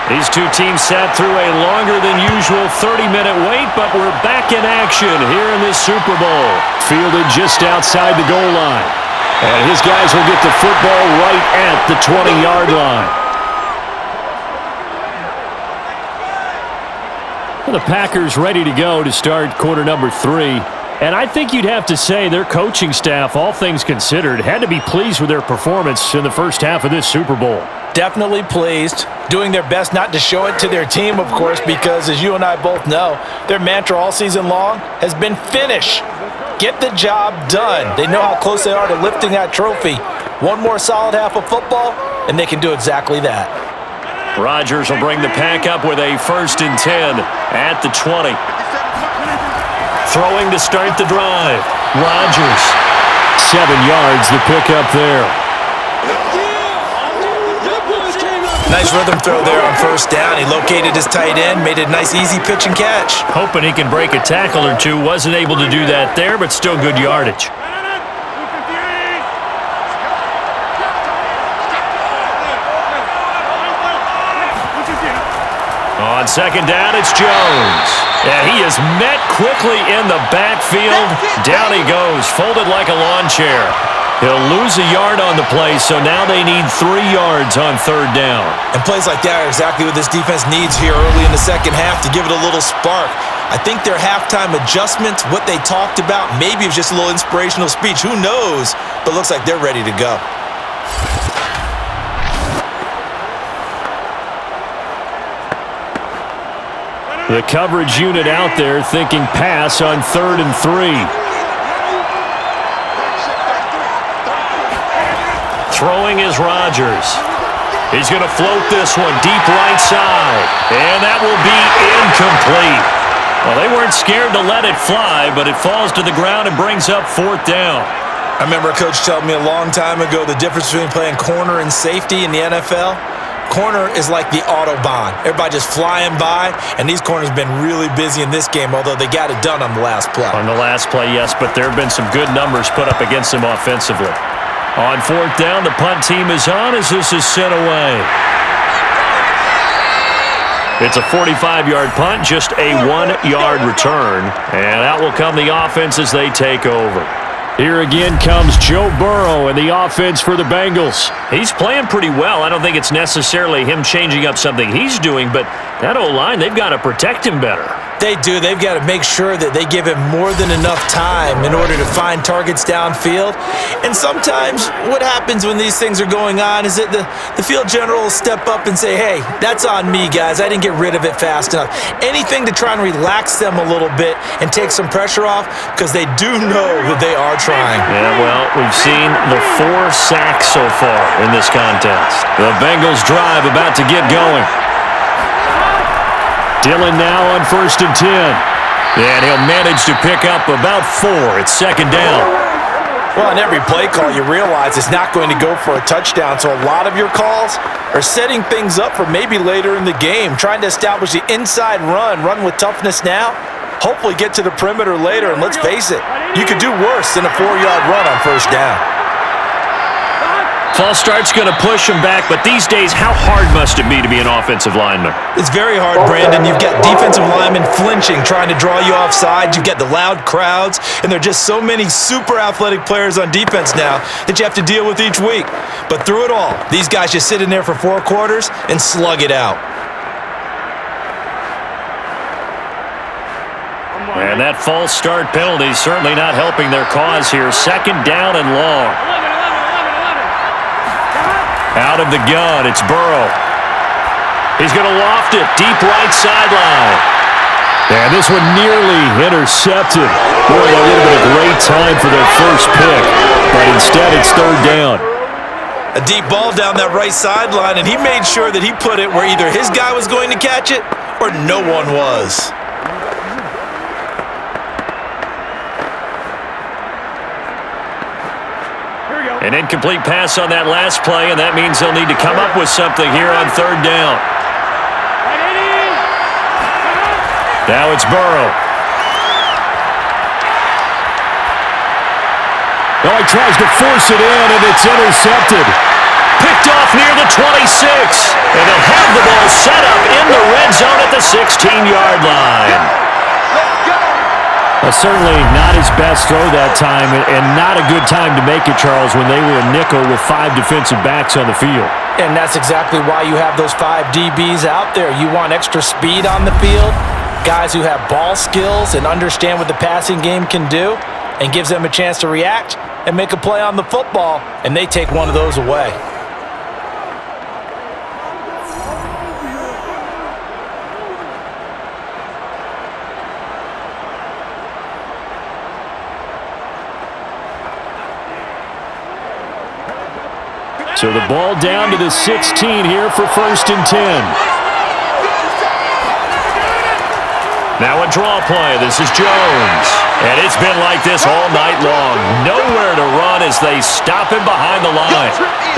These two teams sat through a longer than usual 30-minute wait, but we're back in action here in this Super Bowl. Fielded just outside the goal line. And his guys will get the football right at the 20-yard line. Well, the Packers ready to go to start quarter number 3. And I think you'd have to say their coaching staff, all things considered, had to be pleased with their performance in the first half of this Super Bowl. Definitely pleased, doing their best not to show it to their team, of course, because as you and I both know, their mantra all season long has been finish. Get the job done. They know how close they are to lifting that trophy. One more solid half of football, and they can do exactly that. Rodgers will bring the pack up with a 1st and 10 at the 20. Throwing to start the drive. Rodgers. 7 yards, the pickup there. Nice rhythm throw there on 1st down. He located his tight end, made it a nice easy pitch and catch. Hoping he can break a tackle or two. Wasn't able to do that there, but still good yardage. On 2nd down, it's Jones. And he is met quickly in the backfield. Down he goes, folded like a lawn chair. He'll lose a yard on the play, so now they need 3 yards on 3rd down. And plays like that are exactly what this defense needs here early in the second half to give it a little spark. I think their halftime adjustments, what they talked about, maybe it was just a little inspirational speech. Who knows? But looks like they're ready to go. The coverage unit out there thinking pass on 3rd and 3. Throwing is Rodgers. He's going to float this one deep right side. And that will be incomplete. Well, they weren't scared to let it fly, but it falls to the ground and brings up 4th down. I remember a coach told me a long time ago the difference between playing corner and safety in the NFL. Corner is like the Autobahn. Everybody just flying by, and these corners have been really busy in this game, although they got it done on the last play. On the last play, yes, but there have been some good numbers put up against them offensively. On fourth down, the punt team is on as this is sent away. It's a 45-yard punt, just a 1-yard return. And out will come the offense as they take over. Here again comes Joe Burrow and the offense for the Bengals. He's playing pretty well. I don't think it's necessarily him changing up something he's doing, but that O-line, they've got to protect him better. They do. They've got to make sure that they give him more than enough time in order to find targets downfield. And sometimes what happens when these things are going on is that the field general will step up and say, hey, that's on me, guys. I didn't get rid of it fast enough. Anything to try and relax them a little bit and take some pressure off because they do know that they are trying. Yeah, well, we've seen the 4 sacks so far in this contest. The Bengals drive about to get going. Dillon now on 1st and 10. And he'll manage to pick up about 4. It's 2nd down. Well, on every play call, you realize it's not going to go for a touchdown, so a lot of your calls are setting things up for maybe later in the game, trying to establish the inside run with toughness now, hopefully get to the perimeter later, and let's face it, you could do worse than a 4-yard run on 1st down. False start's going to push him back, but these days, how hard must it be to be an offensive lineman? It's very hard, Brandon. You've got defensive linemen flinching, trying to draw you offside. You've got the loud crowds, and there are just so many super athletic players on defense now that you have to deal with each week. But through it all, these guys just sit in there for 4 quarters and slug it out. And that false start penalty is certainly not helping their cause here. 2nd down and long. Out of the gun, it's Burrow. He's going to loft it, deep right sideline. And this one nearly intercepted. Boy, that would have been a great time for their first pick, but instead it's 3rd down. A deep ball down that right sideline, and he made sure that he put it where either his guy was going to catch it or no one was. An incomplete pass on that last play, and that means they'll need to come up with something here on 3rd down. Now it's Burrow. Oh, he tries to force it in, and it's intercepted. Picked off near the 26, and they'll have the ball set up in the red zone at the 16-yard line. Certainly not his best throw that time, and not a good time to make it, Charles, when they were a nickel with 5 defensive backs on the field. And that's exactly why you have those 5 DBs out there. You want extra speed on the field, guys who have ball skills and understand what the passing game can do, and gives them a chance to react and make a play on the football, and they take one of those away. So the ball down to the 16 here for 1st and 10. Now a draw play. This is Jones. And it's been like this all night long. Nowhere to run as they stop him behind the line.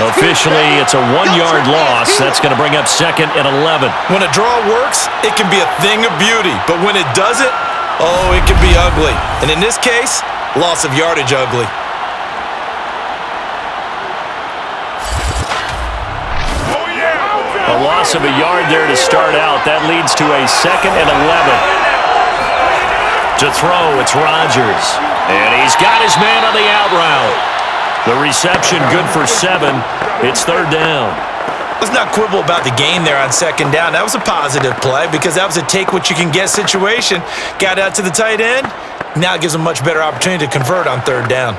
Officially, it's a 1-yard loss. That's going to bring up 2nd and 11. When a draw works, it can be a thing of beauty. But when it doesn't, oh, it can be ugly. And in this case, loss of yardage ugly. A loss of a yard there to start out. That leads to a 2nd and 11. To throw, it's Rodgers. And he's got his man on the out route. The reception good for 7. It's 3rd down. Let's not quibble about the gain there on 2nd down. That was a positive play because that was a take-what-you-can-get situation. Got out to the tight end. Now it gives them a much better opportunity to convert on 3rd down.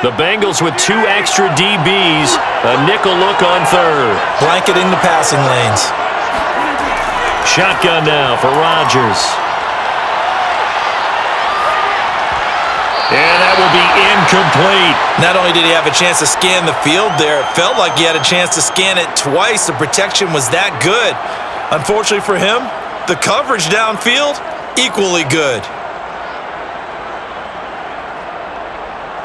The Bengals with 2 extra DBs. A nickel look on 3rd. Blanketing the passing lanes. Shotgun now for Rodgers. And that will be incomplete. Not only did he have a chance to scan the field there, it felt like he had a chance to scan it twice. The protection was that good. Unfortunately for him, the coverage downfield, equally good.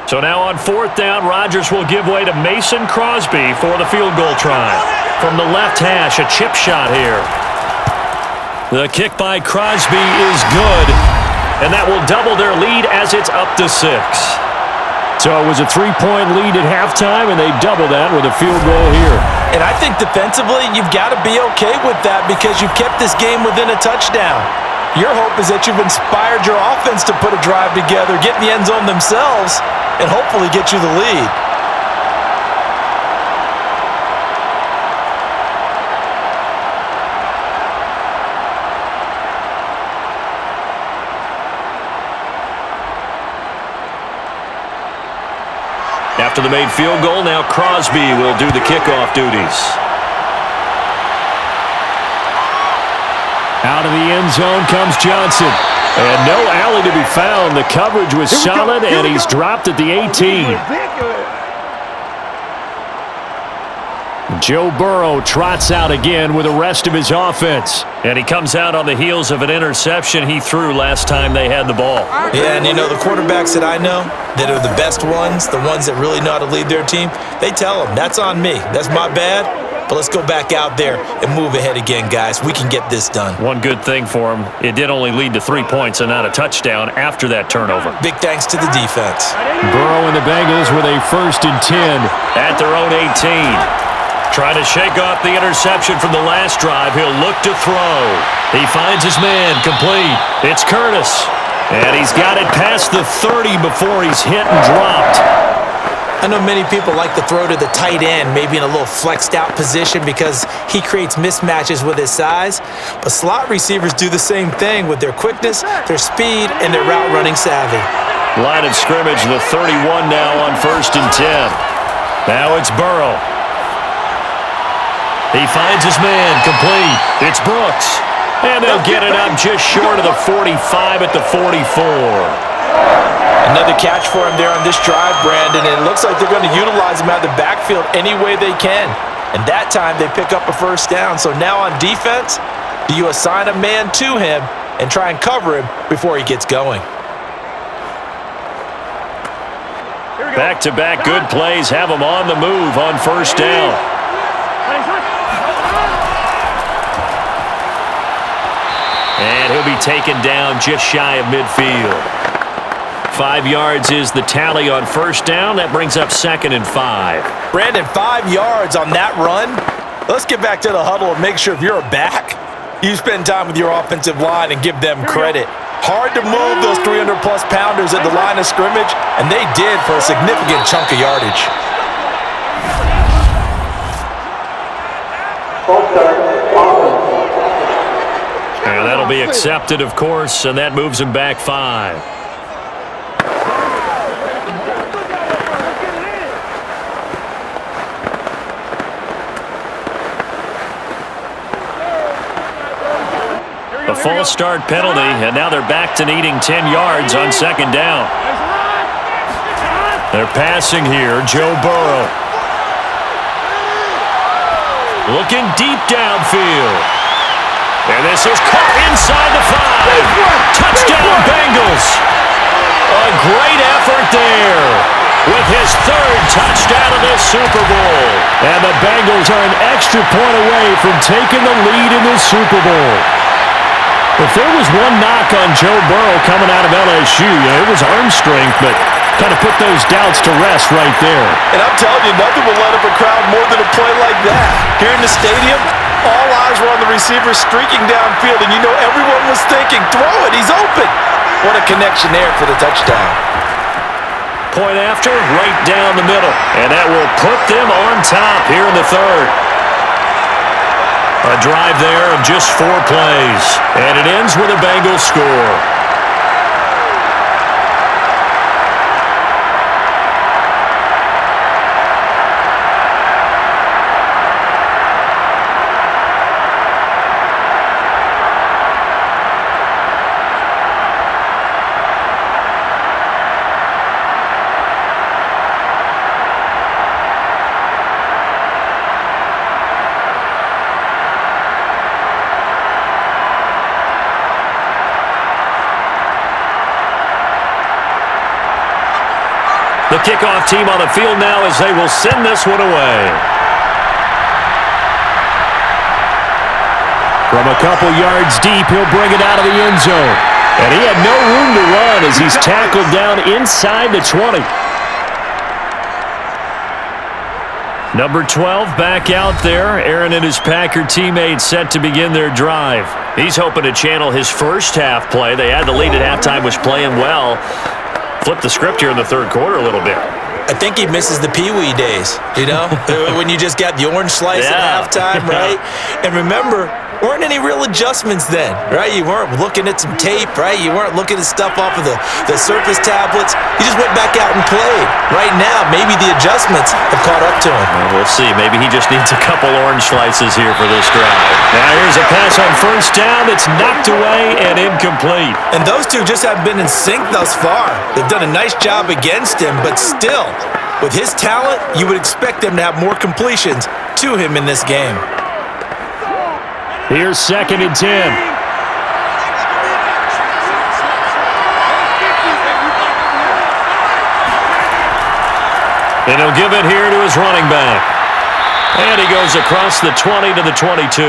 So now on 4th down, Rodgers will give way to Mason Crosby for the field goal try. From the left hash, a chip shot here. The kick by Crosby is good, and that will double their lead as it's up to 6. So it was a 3-point lead at halftime, and they doubled that with a field goal here. And I think defensively, you've got to be okay with that because you've kept this game within a touchdown. Your hope is that you've inspired your offense to put a drive together, get in the end zone themselves, and hopefully get you the lead. After the made field goal, now Crosby will do the kickoff duties. Out of the end zone comes Johnson. And no alley to be found. The coverage was solid, and he's dropped at the 18. Joe Burrow trots out again with the rest of his offense. And he comes out on the heels of an interception he threw last time they had the ball. Yeah, and you know, the quarterbacks that I know that are the best ones, the ones that really know how to lead their team, they tell them, that's on me. That's my bad. But let's go back out there and move ahead again, guys. We can get this done. One good thing for him, it did only lead to 3 points and not a touchdown after that turnover. Big thanks to the defense. Burrow and the Bengals with a 1st and 10. At their own 18. Trying to shake off the interception from the last drive. He'll look to throw. He finds his man complete. It's Curtis. And he's got it past the 30 before he's hit and dropped. I know many people like to throw to the tight end, maybe in a little flexed out position because he creates mismatches with his size. But slot receivers do the same thing with their quickness, their speed, and their route running savvy. Line of scrimmage, the 31 now on 1st and 10. Now it's Burrow. He finds his man complete. It's Brooks. And they'll get it up just short of the 45 at the 44. Another catch for him there on this drive, Brandon, and it looks like they're going to utilize him out of the backfield any way they can. And that time they pick up a 1st down. So now on defense, do you assign a man to him and try and cover him before he gets going? Back-to-back good plays have him on the move on 1st down. And he'll be taken down just shy of midfield. 5 yards is the tally on 1st down. That brings up 2nd and 5. Brandon, 5 yards on that run. Let's get back to the huddle and make sure if you're a back, you spend time with your offensive line and give them credit. Hard to move those 300-plus pounders at the line of scrimmage, and they did for a significant chunk of yardage. And that'll be accepted, of course, and that moves him back 5. A false start penalty, and now they're back to needing 10 yards on 2nd down. They're passing here, Joe Burrow. Looking deep downfield. And this is caught inside the 5. Touchdown, Bengals. A great effort there with his 3rd touchdown of this Super Bowl. And the Bengals are an extra point away from taking the lead in this Super Bowl. If there was one knock on Joe Burrow coming out of LSU, it was arm strength, but kind of put those doubts to rest right there. And I'm telling you, nothing will let up a crowd more than a play like that. Here in the stadium, all eyes were on the receiver streaking downfield, and you know everyone was thinking, throw it, he's open. What a connection there for the touchdown. Point after, right down the middle. And that will put them on top here in the 3rd. A drive there of just 4 plays. And it ends with a Bengals score. The kickoff team on the field now as they will send this one away. From a couple yards deep, he'll bring it out of the end zone. And he had no room to run as he's tackled down inside the 20. Number 12 back out there. Aaron and his Packer teammates set to begin their drive. He's hoping to channel his first half play. They had the lead at halftime, was playing well. Flip the script here in the third quarter a little bit. I think he misses the Pee-wee days, you know, when you just got the orange slice at halftime, right? And remember, weren't any real adjustments then, right? You weren't looking at some tape, right? You weren't looking at stuff off of the Surface tablets. You just went back out and played. Right now, maybe the adjustments have caught up to him. Well, we'll see. Maybe he just needs a couple orange slices here for this drive. Now here's a pass on first down that's knocked away and incomplete. And those two just haven't been in sync thus far. They've done a nice job against him, but still, with his talent, you would expect them to have more completions to him in this game. Here's 2nd and 10. And he'll give it here to his running back. And he goes across the 20 to the 22.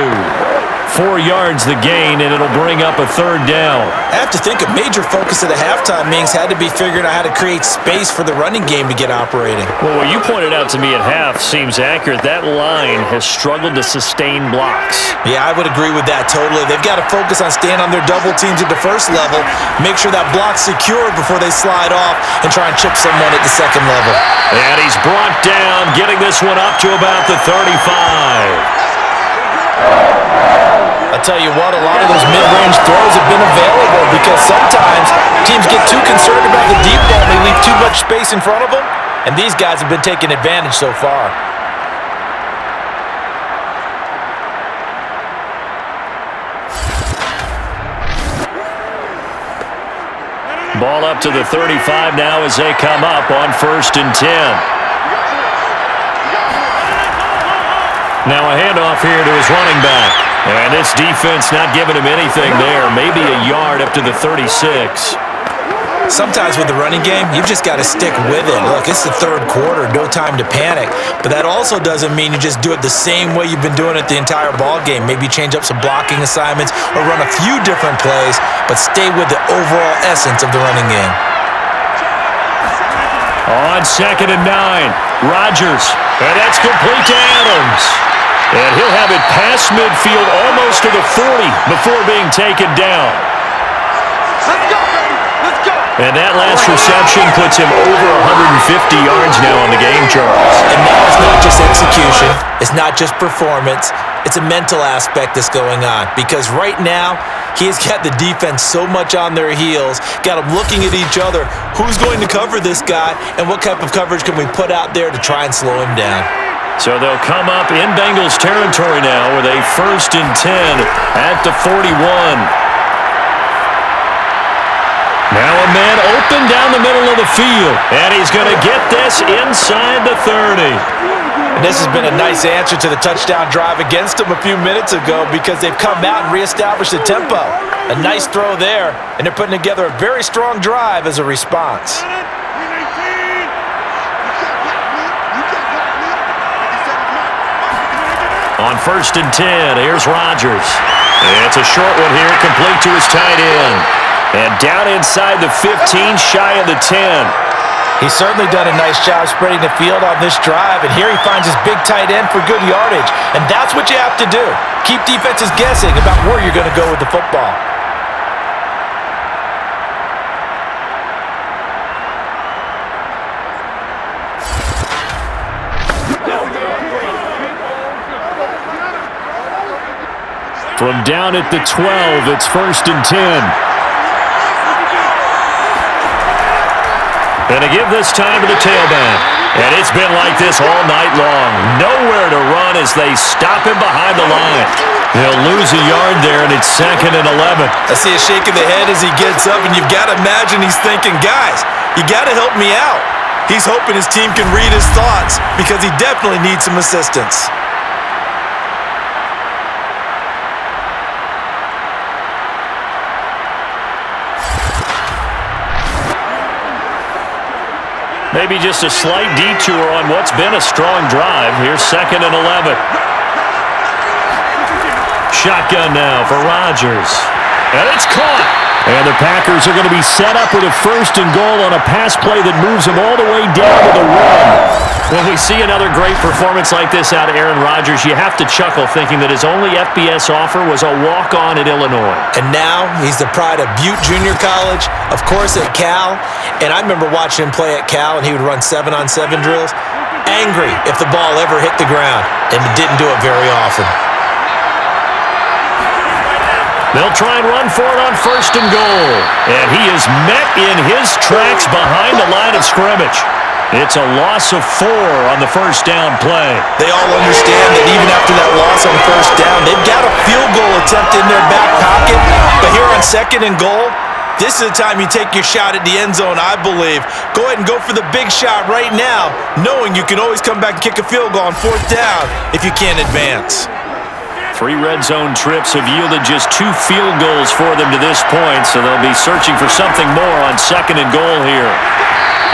4 yards the gain, and it'll bring up a 3rd down. I have to think a major focus of the halftime meetings had to be figuring out how to create space for the running game to get operating. Well, what you pointed out to me at half seems accurate. That line has struggled to sustain blocks. Yeah, I would agree with that totally. They've got to focus on staying on their double teams at the first level, make sure that block's secured before they slide off and try and chip someone at the second level. And he's brought down, getting this one up to about the 35. I'll tell you what, a lot of those mid-range throws have been available because sometimes teams get too concerned about the deep ball and they leave too much space in front of them, and these guys have been taking advantage so far. Ball up to the 35 now as they come up on 1st and 10. Now a handoff here to his running back. And this defense not giving him anything there. Maybe a yard up to the 36. Sometimes with the running game, you've just got to stick with it. Look, it's the 3rd quarter, no time to panic. But that also doesn't mean you just do it the same way you've been doing it the entire ball game. Maybe change up some blocking assignments or run a few different plays, but stay with the overall essence of the running game. On 2nd and 9, Rodgers. And that's complete to Adams. And he'll have it past midfield almost to the 40 before being taken down. Let's go, baby. Let's go. And that last reception puts him over 150 yards now on the game, Charles. And now it's not just execution. It's not just performance. It's a mental aspect that's going on. Because right now, he has got the defense so much on their heels, got them looking at each other. Who's going to cover this guy, and what type of coverage can we put out there to try and slow him down? So they'll come up in Bengals territory now with a 1st and 10 at the 41. Now a man open down the middle of the field, and he's going to get this inside the 30. And this has been a nice answer to the touchdown drive against them a few minutes ago because they've come out and reestablished the tempo. A nice throw there, and they're putting together a very strong drive as a response. On 1st and 10, here's Rodgers. It's a short one here, complete to his tight end. And down inside the 15, shy of the 10. He's certainly done a nice job spreading the field on this drive, and here he finds his big tight end for good yardage. And that's what you have to do. Keep defenses guessing about where you're going to go with the football. From down at the 12, it's 1st and 10. And to give this time to the tailback. And it's been like this all night long. Nowhere to run as they stop him behind the line. They'll lose a yard there, and it's 2nd and 11. I see a shake of the head as he gets up, and you've got to imagine he's thinking, guys, you got to help me out. He's hoping his team can read his thoughts because he definitely needs some assistance. Maybe just a slight detour on what's been a strong drive. Here's 2nd and 11. Shotgun now for Rodgers. And it's caught. And the Packers are going to be set up with a 1st and goal on a pass play that moves them all the way down to the 1. When we see another great performance like this out of Aaron Rodgers, you have to chuckle thinking that his only FBS offer was a walk-on at Illinois. And now he's the pride of Butte Junior College, of course at Cal. And I remember watching him play at Cal, and he would run 7-on-7 drills. Angry if the ball ever hit the ground, and it didn't do it very often. They'll try and run for it on 1st and goal. And he is met in his tracks behind the line of scrimmage. It's a loss of 4 on the 1st down play. They all understand that even after that loss on 1st down, they've got a field goal attempt in their back pocket. But here on 2nd and goal, this is the time you take your shot at the end zone, I believe. Go ahead and go for the big shot right now, knowing you can always come back and kick a field goal on 4th down if you can't advance. 3 red zone trips have yielded just 2 field goals for them to this point, so they'll be searching for something more on 2nd and goal here.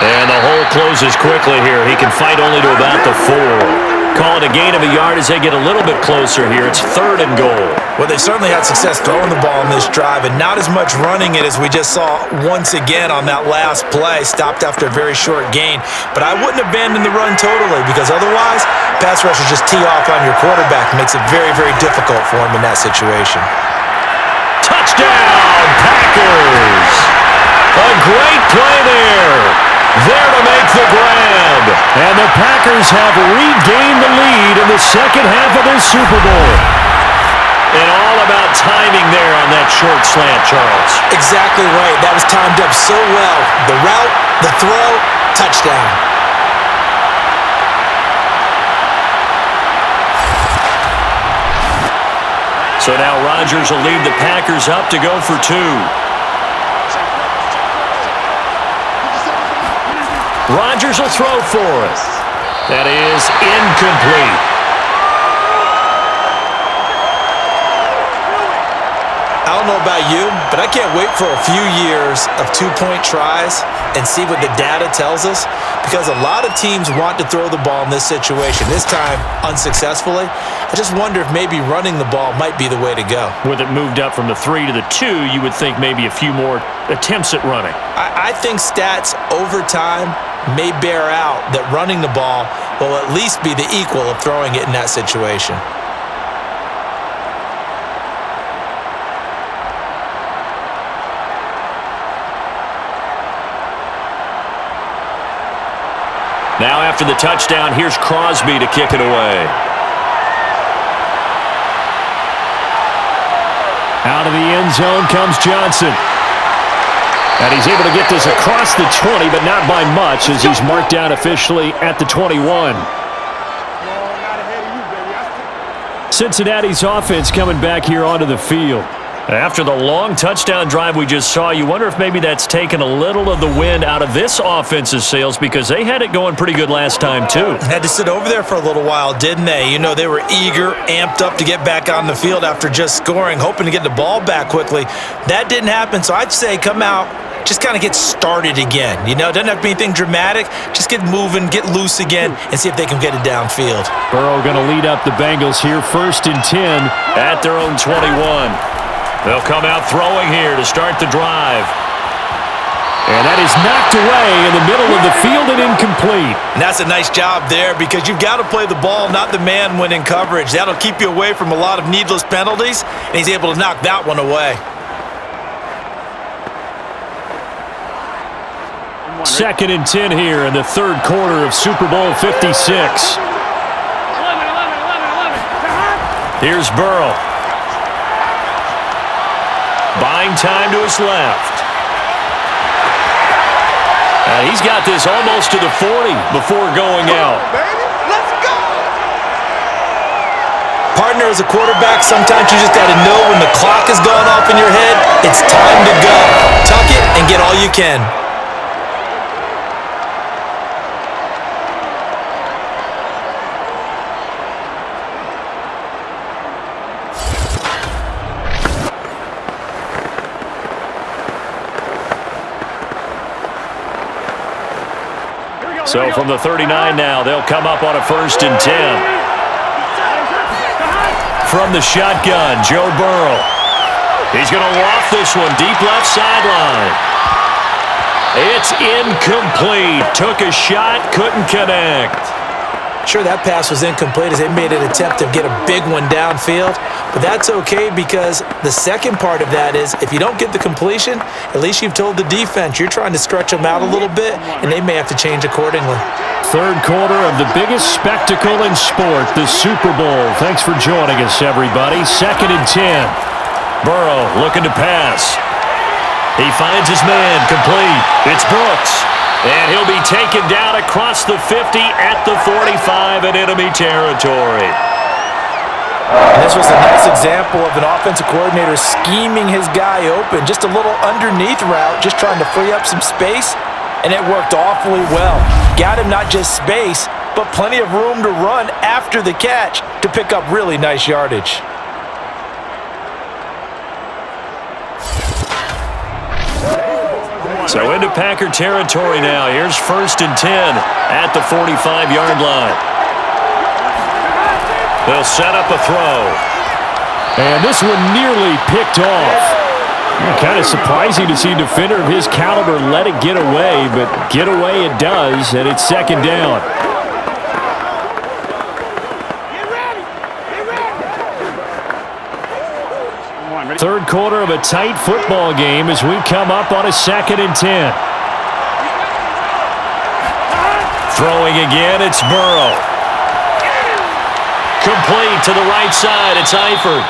And the hole closes quickly here. He can fight only to about the 4. Call it a gain of a yard as they get a little bit closer here. It's 3rd and goal. Well, they certainly had success throwing the ball in this drive, and not as much running it as we just saw once again on that last play. Stopped after a very short gain. But I wouldn't abandon the run totally, because otherwise, pass rushers just tee off on your quarterback. It makes it very, very difficult for him in that situation. Touchdown, Packers! A great play there. There to make the grab. And the Packers have regained the lead in the second half of this Super Bowl. And all about timing there on that short slant, Charles. Exactly right. That was timed up so well. The route, the throw, touchdown. So now Rodgers will lead the Packers up to go for 2. Rodgers will throw for it. That is incomplete. I don't know about you, but I can't wait for a few years of 2-point tries and see what the data tells us, because a lot of teams want to throw the ball in this situation. This time, unsuccessfully. I just wonder if maybe running the ball might be the way to go. With it moved up from the 3 to the 2, you would think maybe a few more attempts at running. I think stats over time may bear out that running the ball will at least be the equal of throwing it in that situation. Now after the touchdown, here's Crosby to kick it away. Out of the end zone comes Johnson. And he's able to get this across the 20, but not by much, as he's marked down officially at the 21. Cincinnati's offense coming back here onto the field. After the long touchdown drive we just saw, you wonder if maybe that's taken a little of the wind out of this offense's sails, because they had it going pretty good last time, too. Had to sit over there for a little while, didn't they? You know, they were eager, amped up to get back on the field after just scoring, hoping to get the ball back quickly. That didn't happen, so I'd say come out, just kind of get started again. You know, it doesn't have to be anything dramatic. Just get moving, get loose again, and see if they can get it downfield. Burrow going to lead up the Bengals here, 1st and 10. At their own 21. They'll come out throwing here to start the drive. And that is knocked away in the middle of the field and incomplete. And that's a nice job there, because you've got to play the ball, not the man when in coverage. That'll keep you away from a lot of needless penalties, and he's able to knock that one away. 2nd and 10 here in the 3rd quarter of Super Bowl 56. Here's Burrow. Buying time to his left. And he's got this almost to the 40 before going out. Let's go! Partner, as a quarterback, sometimes you just got to know when the clock has gone off in your head, it's time to go. Tuck it and get all you can. So from the 39 now, they'll come up on a 1st and 10. From the shotgun, Joe Burrow. He's going to loft this one deep left sideline. It's incomplete. Took a shot, couldn't connect. Sure, that pass was incomplete as they made an attempt to get a big one downfield, but that's okay because the second part of that is if you don't get the completion, at least you've told the defense you're trying to stretch them out a little bit, and they may have to change accordingly. Third quarter of the biggest spectacle in sport, the Super Bowl. Thanks for joining us, everybody. 2nd and 10. Burrow looking to pass. He finds his man, complete. It's Brooks. And he'll be taken down across the 50 at the 45 in enemy territory. And this was a nice example of an offensive coordinator scheming his guy open. Just a little underneath route, just trying to free up some space, and it worked awfully well. Got him not just space, but plenty of room to run after the catch to pick up really nice yardage. So into Packer territory now. Here's 1st and 10 at the 45-yard line. They'll set up a throw. And this one nearly picked off. Kind of surprising to see a defender of his caliber let it get away, but get away it does, and it's 2nd down. Third quarter of a tight football game as we come up on a 2nd and 10. Throwing again, it's Burrow. Complete to the right side, it's Eifert.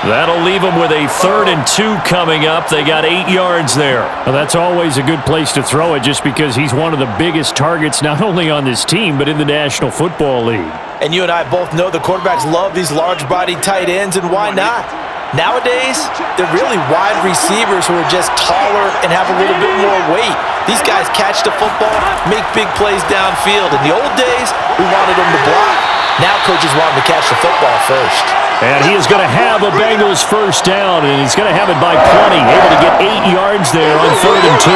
That'll leave them with a 3rd and 2 coming up. They got 8 yards there. Well, that's always a good place to throw it just because he's one of the biggest targets not only on this team but in the National Football League. And you and I both know the quarterbacks love these large-bodied tight ends, and why not? Nowadays, they're really wide receivers who are just taller and have a little bit more weight. These guys catch the football, make big plays downfield. In the old days, we wanted them to block. Now coaches want them to catch the football first. And he is going to have a Bengals 1st down, and he's going to have it by plenty. Able to get 8 yards there on 3rd and 2.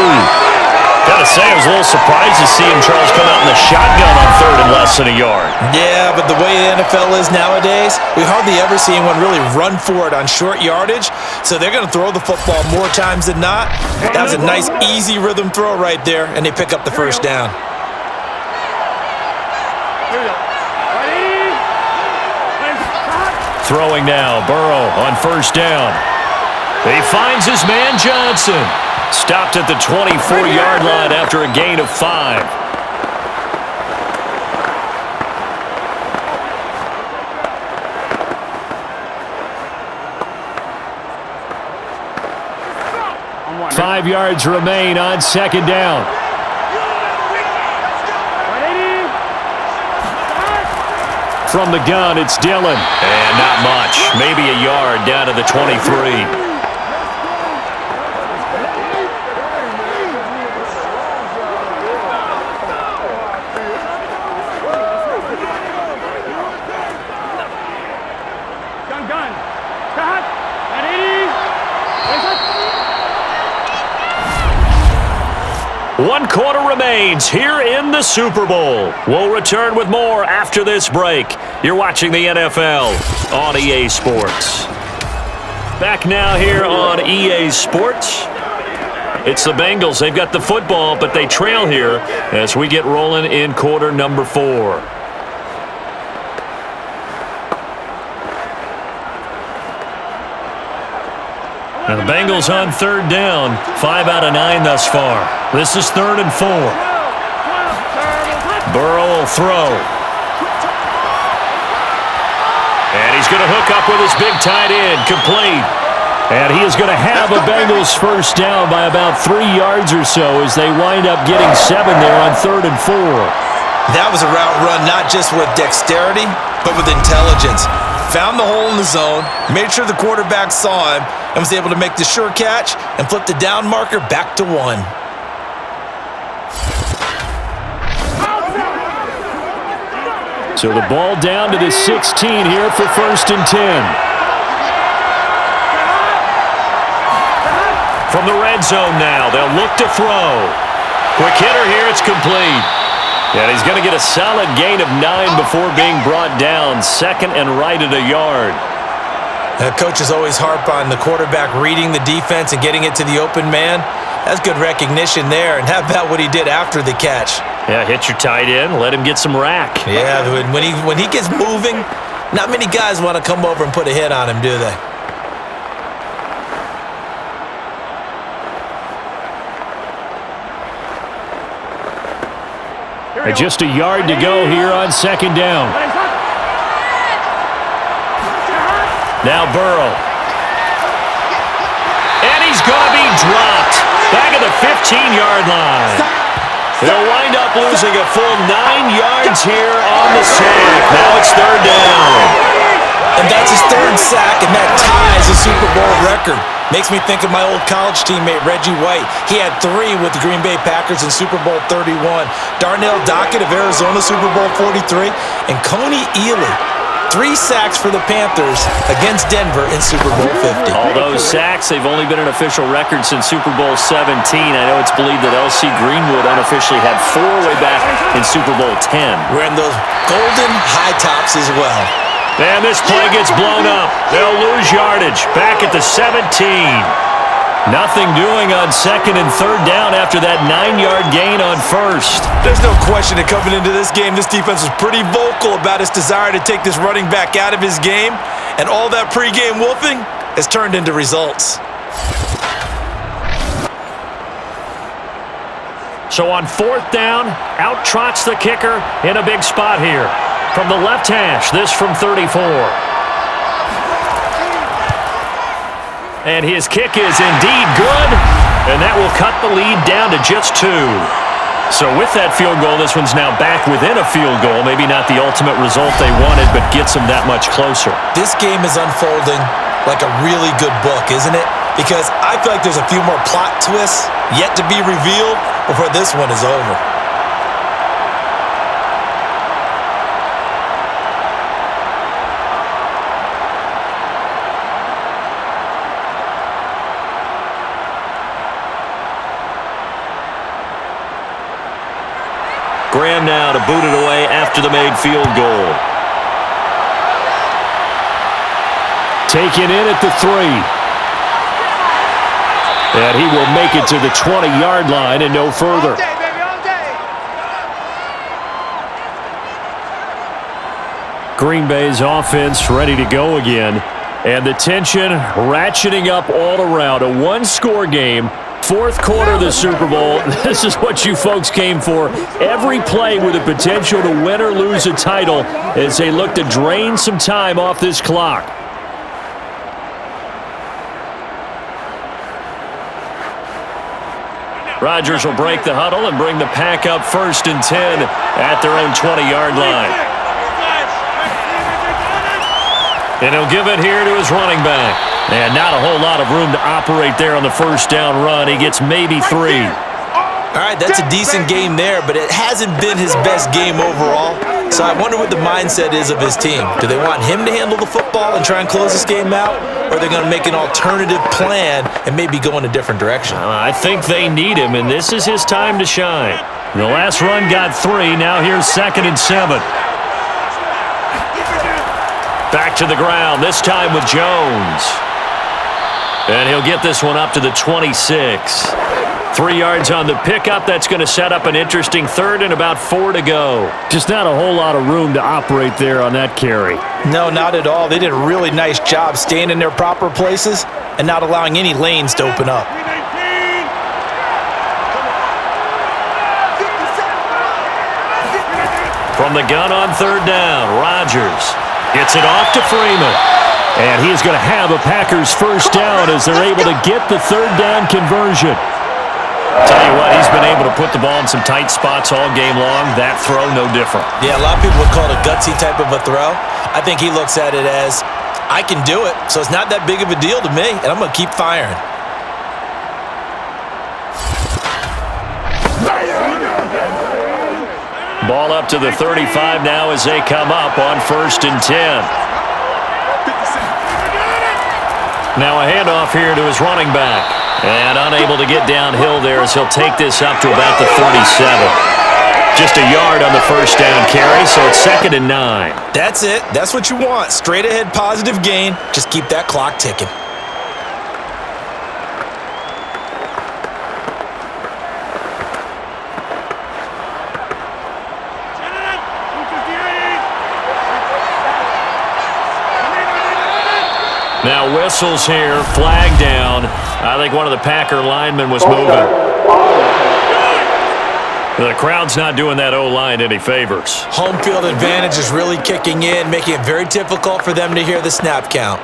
Gotta say, I was a little surprised to see him, Charles, come out in the shotgun on 3rd and less than a yard. Yeah, but the way the NFL is nowadays, we hardly ever see anyone really run for it on short yardage, so they're going to throw the football more times than not. That was a nice, easy rhythm throw right there, and they pick up the 1st down. Throwing now, Burrow on 1st down. He finds his man Johnson. Stopped at the 24-yard line after a gain of 5. Five yards remain on 2nd down. From the gun, it's Dillon. And not much. Maybe a yard down to the 23. One quarter remains here in the Super Bowl. We'll return with more after this break. You're watching the NFL on EA Sports. Back now here on EA Sports. It's the Bengals. They've got the football, but they trail here as we get rolling in quarter number 4. Now the Bengals on 3rd down. 5 out of 9 thus far. This is 3rd and 4. Burrow will throw. And he's going to hook up with his big tight end. Complete. And he is going to have a Bengals 1st down by about 3 yards or so as they wind up getting 7 there on 3rd and 4. That was a route run not just with dexterity, but with intelligence. Found the hole in the zone, made sure the quarterback saw him, and was able to make the sure catch and flip the down marker back to 1. So the ball down to the 16 here for 1st and 10. From the red zone now, they'll look to throw. Quick hitter here, it's complete. And he's going to get a solid gain of 9 before being brought down. 2nd and right at a yard. Coaches always harp on the quarterback reading the defense and getting it to the open man. That's good recognition there. And how about what he did after the catch? Yeah, hit your tight end, let him get some rack. Yeah, when he gets moving, not many guys want to come over and put a hit on him, do they? And just a yard to go here on second down. Now Burrow. And he's going to be dropped. Back at the 15-yard line. They'll wind up losing a full 9 yards here on the sack. Now it's third down. And that's his third sack, and that ties a Super Bowl record. Makes me think of my old college teammate, Reggie White. He had 3 with the Green Bay Packers in Super Bowl 31. Darnell Dockett of Arizona, Super Bowl 43. And Coney Ealy, 3 sacks for the Panthers against Denver in Super Bowl 50. All those sacks, they've only been an official record since Super Bowl 17. I know it's believed that L.C. Greenwood unofficially had 4 way back in Super Bowl 10. Wearing those golden high tops as well. And this play gets blown up. They'll lose yardage. Back at the 17. Nothing doing on second and third down after that 9-yard gain on first. There's no question that coming into this game, this defense was pretty vocal about its desire to take this running back out of his game. And all that pregame wolfing has turned into results. So on fourth down, out trots the kicker in a big spot here. From the left hash, this from 34. And his kick is indeed good, and that will cut the lead down to just 2. So with that field goal, this one's now back within a field goal. Maybe not the ultimate result they wanted, but gets them that much closer. This game is unfolding like a really good book, isn't it? Because I feel like there's a few more plot twists yet to be revealed before this one is over. Graham now to boot it away after the made field goal. Taken in at the 3. And he will make it to the 20-yard line and no further. Green Bay's offense ready to go again. And the tension ratcheting up all around. A one-score game. Fourth quarter of the Super Bowl. This is what you folks came for. Every play with the potential to win or lose a title as they look to drain some time off this clock. Rodgers will break the huddle and bring the pack up 1st and 10 at their own 20-yard line. And he'll give it here to his running back. And not a whole lot of room to operate there on the first down run. He gets maybe 3. All right, that's a decent game there, but it hasn't been his best game overall. So I wonder what the mindset is of his team. Do they want him to handle the football and try and close this game out? Or are they going to make an alternative plan and maybe go in a different direction? I think they need him, and this is his time to shine. The last run got 3. Now here's 2nd and 7. Back to the ground, this time with Jones. And he'll get this one up to the 26. 3 yards on the pickup. That's going to set up an interesting third and about 4 to go. Just not a whole lot of room to operate there on that carry. No, not at all. They did a really nice job staying in their proper places and not allowing any lanes to open up. From the gun on third down, Rodgers gets it off to Freeman. And he's going to have a Packers first down as they're able to get the third down conversion. Tell you what, he's been able to put the ball in some tight spots all game long. That throw, no different. Yeah, a lot of people would call it a gutsy type of a throw. I think he looks at it as, I can do it, so it's not that big of a deal to me, and I'm going to keep firing. Ball up to the 35 now as they come up on 1st and 10. Now a handoff here to his running back. And unable to get downhill there as he'll take this up to about the 37. Just a yard on the first down carry, so it's 2nd and 9. That's it. That's what you want. Straight ahead positive gain. Just keep that clock ticking. Now whistles here, flag down. I think one of the Packer linemen was moving. The crowd's not doing that O-line any favors. Home field advantage is really kicking in, making it very difficult for them to hear the snap count.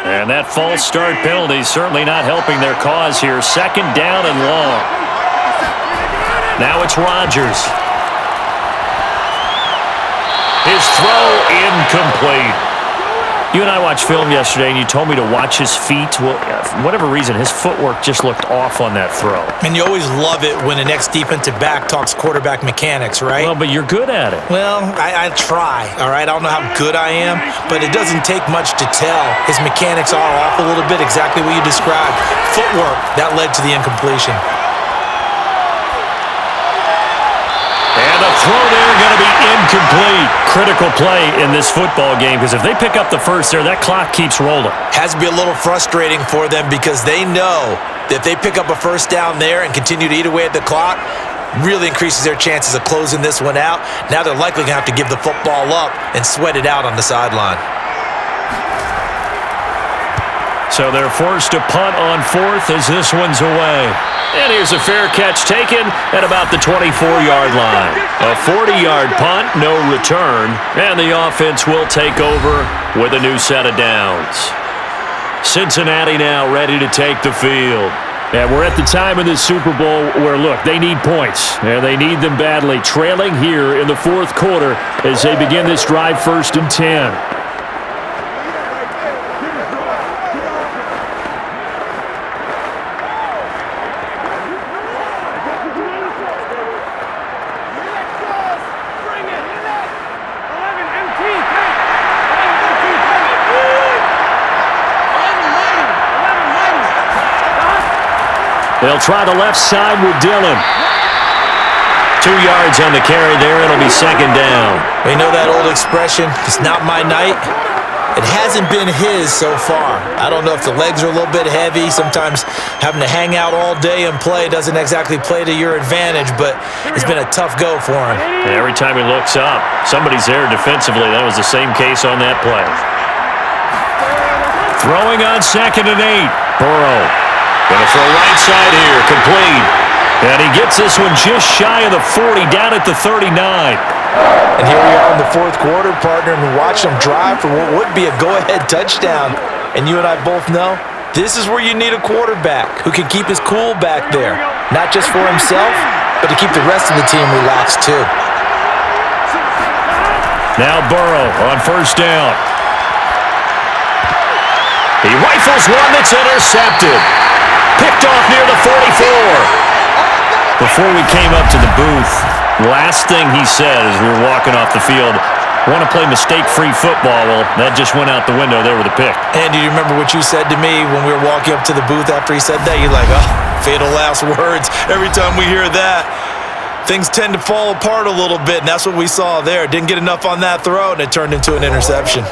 And that false start penalty is certainly not helping their cause here. 2nd down and long. Now it's Rodgers. His throw incomplete. You and I watched film yesterday, and you told me to watch his feet. Well, for whatever reason, his footwork just looked off on that throw. And you always love it when the next defensive back talks quarterback mechanics, right? Well, but you're good at it. Well, I try, all right? I don't know how good I am, but it doesn't take much to tell. His mechanics are off a little bit, exactly what you described. Footwork, that led to the incompletion. And the throw there going to be incomplete. Critical play in this football game because if they pick up the first there, that clock keeps rolling. Has to be a little frustrating for them because they know that if they pick up a first down there and continue to eat away at the clock, really increases their chances of closing this one out. Now they're likely going to have to give the football up and sweat it out on the sideline. So they're forced to punt on 4th as this one's away. And here's a fair catch taken at about the 24-yard line. A 40-yard punt, no return, and the offense will take over with a new set of downs. Cincinnati now ready to take the field. And we're at the time in this Super Bowl where, look, they need points, and they need them badly. Trailing here in the 4th quarter as they begin this drive 1st and 10. They'll try the left side with Dillon. 2 yards on the carry there. It'll be 2nd down. We know that old expression, it's not my night. It hasn't been his so far. I don't know if the legs are a little bit heavy. Sometimes having to hang out all day and play doesn't exactly play to your advantage, but it's been a tough go for him. And every time he looks up, somebody's there defensively. That was the same case on that play. Throwing on 2nd and 8. Burrow. Gonna throw right side here, complete. And he gets this one just shy of the 40, down at the 39. And here we are in the 4th quarter, partner, and watch them drive for what would be a go-ahead touchdown. And you and I both know this is where you need a quarterback who can keep his cool back there. Not just for himself, but to keep the rest of the team relaxed too. Now Burrow on 1st down. He rifles one that's intercepted. Picked off near the 44. Before we came up to the booth, last thing he said as we were walking off the field, want to play mistake-free football. Well, that just went out the window there with a pick. And do you remember what you said to me when we were walking up to the booth after he said that? You're like, oh, fatal last words. Every time we hear that, things tend to fall apart a little bit, and that's what we saw there. Didn't get enough on that throw, and it turned into an interception.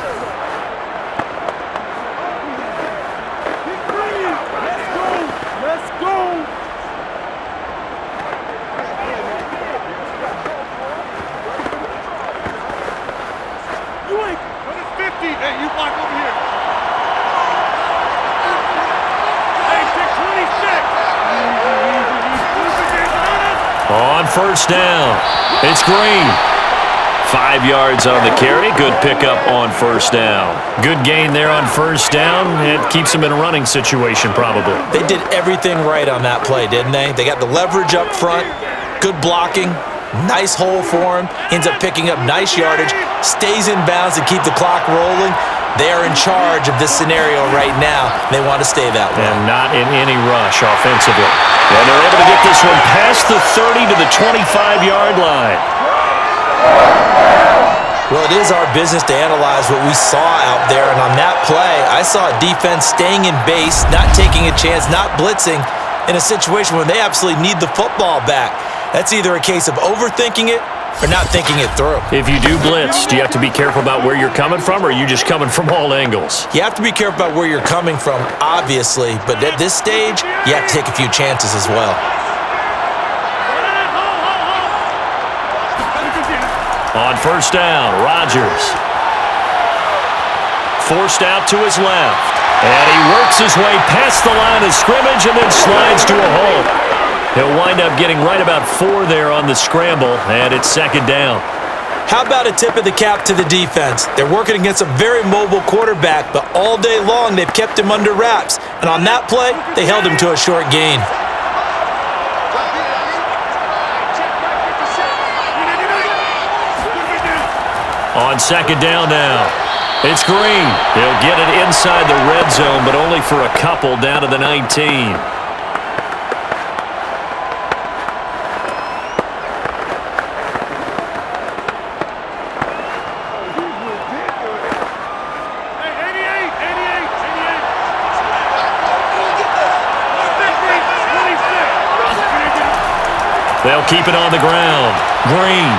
On 1st down, it's Green. 5 yards on the carry. Good pickup on 1st down. Good gain there on 1st down. It keeps them in a running situation probably. They did everything right on that play, didn't they? They got the leverage up front, good blocking, nice hole for him, ends up picking up nice yardage, stays in bounds to keep the clock rolling. They are in charge of this scenario right now. They want to stay that way. And not in any rush offensively. And they're able to get this one past the 30 to the 25-yard line. Well, it is our business to analyze what we saw out there, and on that play, I saw a defense staying in base, not taking a chance, not blitzing, in a situation where they absolutely need the football back. That's either a case of overthinking it or not thinking it through. If you do blitz, do you have to be careful about where you're coming from, or are you just coming from all angles? You have to be careful about where you're coming from, obviously, but at this stage, you have to take a few chances as well. On first down, Rodgers. Forced out to his left. And he works his way past the line of scrimmage and then slides to a hole. He'll wind up getting right about 4 there on the scramble, and it's second down. How about a tip of the cap to the defense? They're working against a very mobile quarterback, but all day long they've kept him under wraps. And on that play, they held him to a short gain. On second down now, it's Green. He'll get it inside the red zone, but only for a couple down to the 19. They'll keep it on the ground. Green,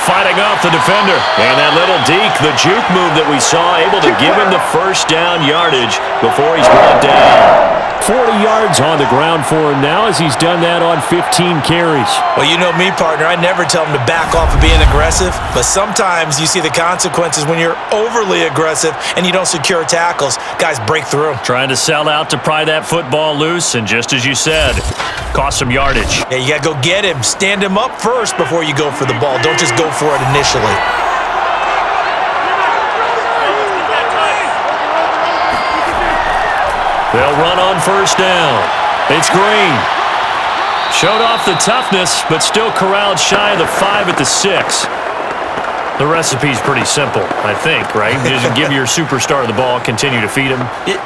fighting off the defender. And that little deke, the juke move that we saw, able to give him the first down yardage before he's brought down. 40 yards on the ground for him now as he's done that on 15 carries. Well, you know me, partner. I never tell him to back off of being aggressive, but sometimes you see the consequences when you're overly aggressive and you don't secure tackles. Guys break through. Trying to sell out to pry that football loose, and just as you said, cost some yardage. Yeah, you got to go get him. Stand him up first before you go for the ball. Don't just go for it initially. They'll run on first down. It's Green. Showed off the toughness, but still corralled shy of the 5 at the 6. The recipe's pretty simple, I think, right? Just give your superstar the ball, continue to feed him.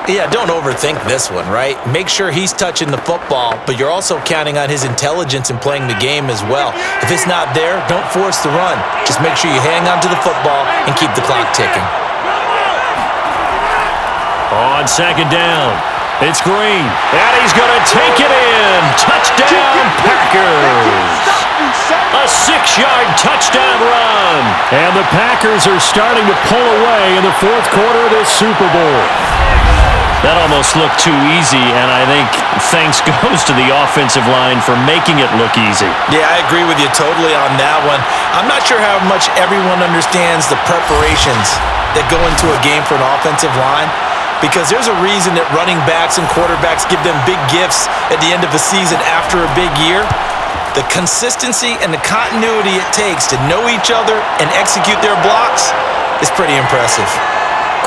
Yeah, don't overthink this one, right? Make sure he's touching the football, but you're also counting on his intelligence in playing the game as well. If it's not there, don't force the run. Just make sure you hang on to the football and keep the clock ticking. On second down, it's Green, and he's going to take it in. Touchdown, Packers. A 6-yard touchdown run. And the Packers are starting to pull away in the fourth quarter of this Super Bowl. That almost looked too easy, and I think thanks goes to the offensive line for making it look easy. Yeah, I agree with you totally on that one. I'm not sure how much everyone understands the preparations that go into a game for an offensive line, because there's a reason that running backs and quarterbacks give them big gifts at the end of the season after a big year. The consistency and the continuity it takes to know each other and execute their blocks is pretty impressive.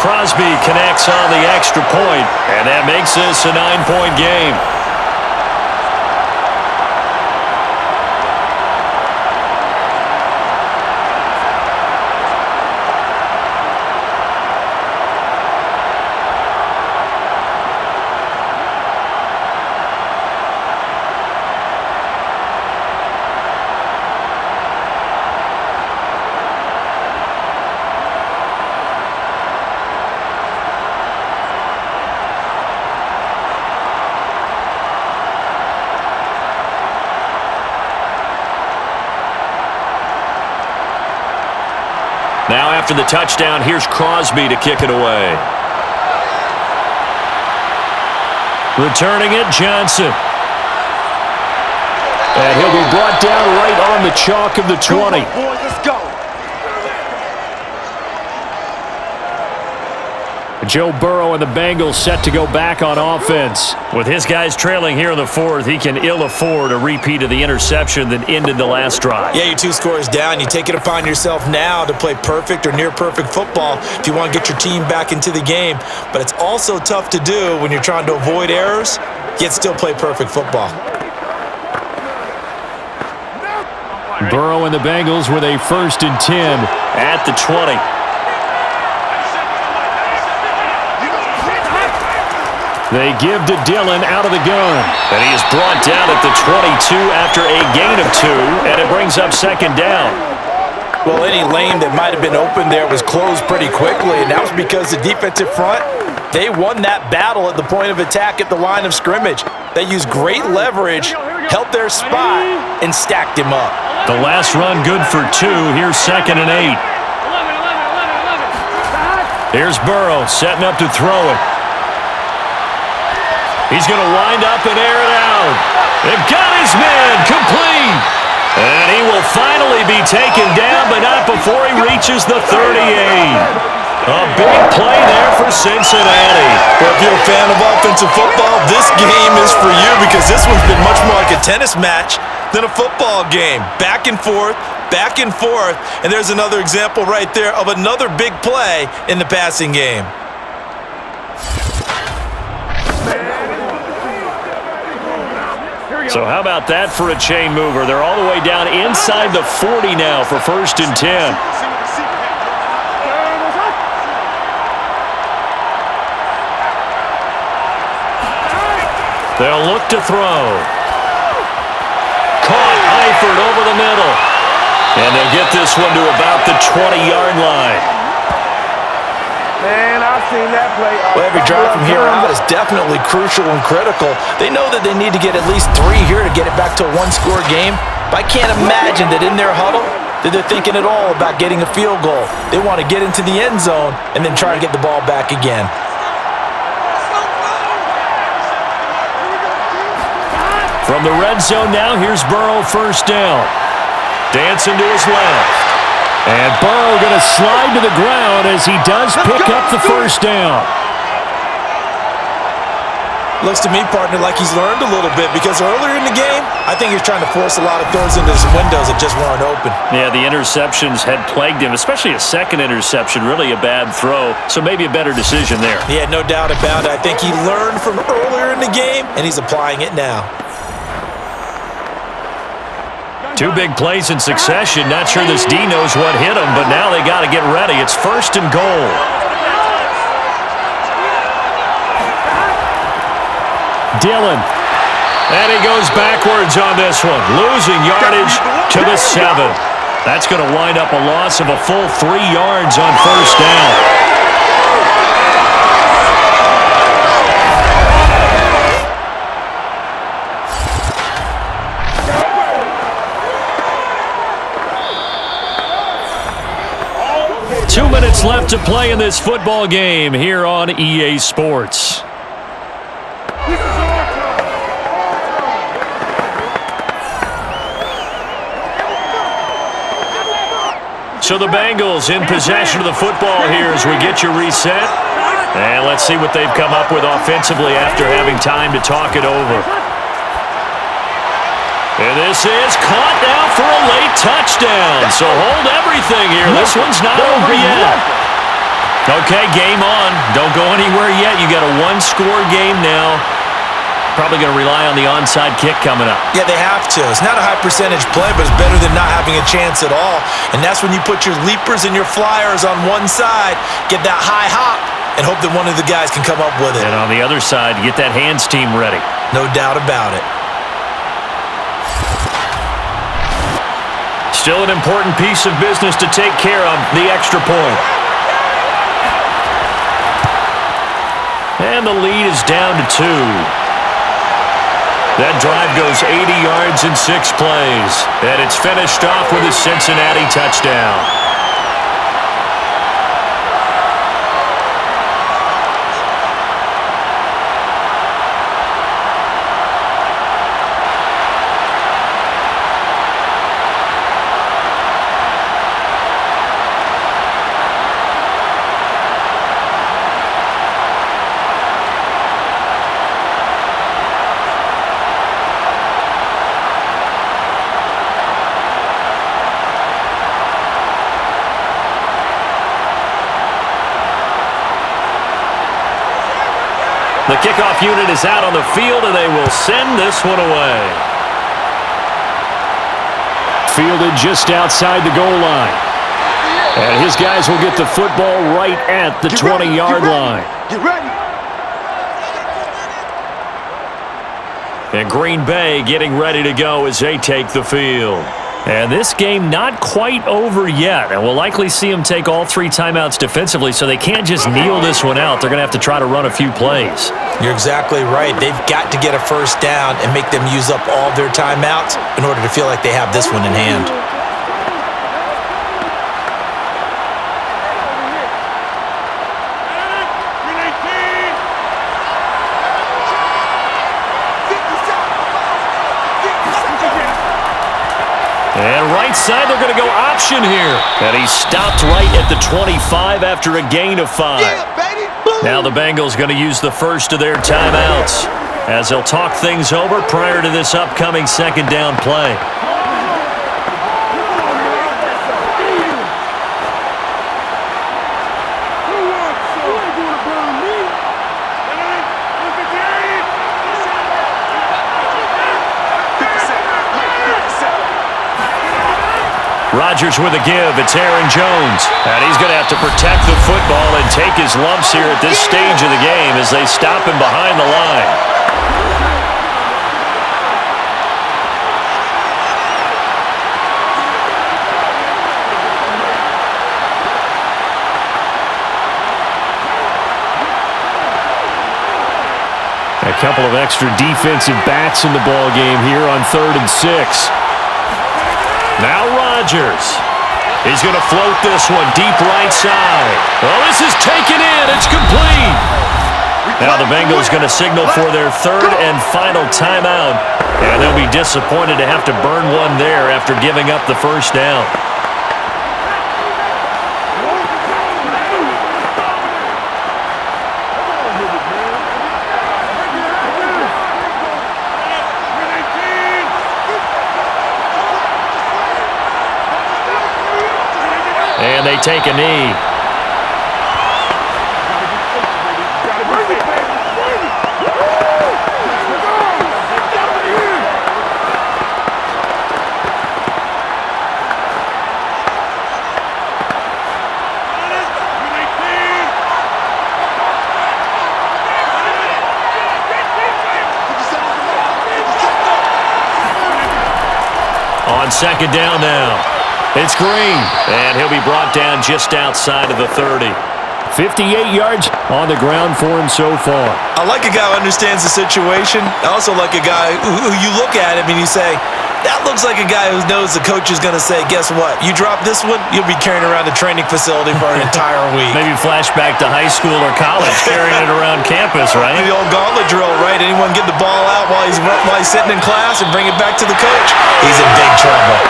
Crosby connects on the extra point, and that makes this a 9-point game. Now after the touchdown, here's Crosby to kick it away. Returning it, Johnson. And he'll be brought down right on the chalk of the 20. Boys, let's go. Joe Burrow and the Bengals set to go back on offense. With his guys trailing here in the fourth, he can ill afford a repeat of the interception that ended the last drive. Yeah, you're 2 scores down. You take it upon yourself now to play perfect or near perfect football if you want to get your team back into the game. But it's also tough to do when you're trying to avoid errors, yet still play perfect football. Burrow and the Bengals with a 1st and 10 at the 20. They give to Dillon out of the gun. And he is brought down at the 22 after a gain of 2, and it brings up second down. Well, any lane that might have been open there was closed pretty quickly, and that was because the defensive front, they won that battle at the point of attack at the line of scrimmage. They used great leverage, held their spot, and stacked him up. The last run good for 2. Here's 2nd and 8. Here's Burrow setting up to throw it. He's going to wind up and air it out. They've got his man complete. And he will finally be taken down, but not before he reaches the 38. A big play there for Cincinnati. Well, if you're a fan of offensive football, this game is for you because this one's been much more like a tennis match than a football game. Back and forth, and there's another example right there of another big play in the passing game. So how about that for a chain mover? They're all the way down inside the 40 now for 1st and 10. They'll look to throw. Caught Eifert over the middle. And they'll get this one to about the 20-yard line. Man, I've seen that play. Well, every drive from here out is definitely crucial and critical. They know that they need to get at least 3 here to get it back to a one-score game. But I can't imagine that in their huddle that they're thinking at all about getting a field goal. They want to get into the end zone and then try to get the ball back again. From the red zone now, here's Burrow 1st down. Dancing to his left. And Burrow going to slide to the ground as he does pick up the 1st down. Looks to me, partner, like he's learned a little bit because earlier in the game, I think he was trying to force a lot of throws into some windows that just weren't open. Yeah, the interceptions had plagued him, especially a second interception, really a bad throw. So maybe a better decision there. Yeah, no doubt about it. I think he learned from earlier in the game, and he's applying it now. 2 big plays in succession. Not sure this D knows what hit him, but now they got to get ready. It's 1st and goal. Dillon. And he goes backwards on this one, losing yardage to the 7. That's going to wind up a loss of a full 3 yards on 1st down. 2 minutes left to play in this football game here on EA Sports. So the Bengals in possession of the football here as we get you reset. And let's see what they've come up with offensively after having time to talk it over. And this is caught now for a late touchdown. So hold everything here. This one's not over yet. Okay, game on. Don't go anywhere yet. You got a 1-score game now. Probably going to rely on the onside kick coming up. Yeah, they have to. It's not a high percentage play, but it's better than not having a chance at all. And that's when you put your leapers and your flyers on one side, get that high hop, and hope that one of the guys can come up with it. And on the other side, get that hands team ready. No doubt about it. Still an important piece of business to take care of, the extra point. And the lead is down to 2. That drive goes 80 yards in 6 plays. And it's finished off with a Cincinnati touchdown. The kickoff unit is out on the field, and they will send this one away. Fielded just outside the goal line. And his guys will get the football right at the 20-yard line. Get ready. And Green Bay getting ready to go as they take the field. And this game not quite over yet. And we'll likely see them take all 3 timeouts defensively, so they can't just kneel this one out. They're going to have to try to run a few plays. You're exactly right. They've got to get a first down and make them use up all their timeouts in order to feel like they have this one in hand. And right side, they're going to go option here. And he stopped right at the 25 after a gain of 5. Now the Bengals going to use the first of their timeouts as they'll talk things over prior to this upcoming second down play. Rodgers with a give. It's Aaron Jones. And he's going to have to protect the football and take his lumps here at this stage of the game as they stop him behind the line. A couple of extra defensive backs in the ball game here on 3rd and 6. Now Rodgers. He's going to float this one deep right side. Well, this is taken in. It's complete. Now the Bengals going to signal for their 3rd and final timeout. And they'll be disappointed to have to burn one there after giving up the first down. And they take a knee. On second down now. It's Green, and he'll be brought down just outside of the 30. 58 yards on the ground for him so far. I like a guy who understands the situation. I also like a guy who you look at him and you say, that looks like a guy who knows the coach is going to say, guess what? You drop this one, you'll be carrying around the training facility for an entire week. Maybe flashback to high school or college, carrying it around campus, right? The old gauntlet drill, right? Anyone get the ball out while he's sitting in class and bring it back to the coach? He's in big trouble.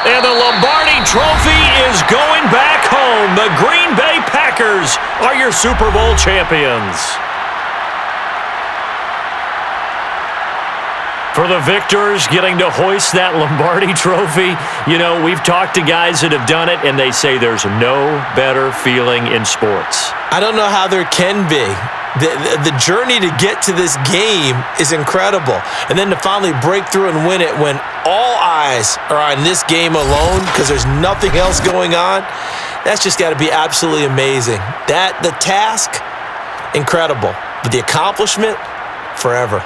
And the Lombardi Trophy is going back home. The Green Bay Packers are your Super Bowl champions. For the victors getting to hoist that Lombardi Trophy, you know, we've talked to guys that have done it, and they say there's no better feeling in sports. I don't know how there can be. The journey to get to this game is incredible. And then to finally break through and win it when all eyes are on this game alone because there's nothing else going on, that's just got to be absolutely amazing. The task, incredible. But the accomplishment, forever.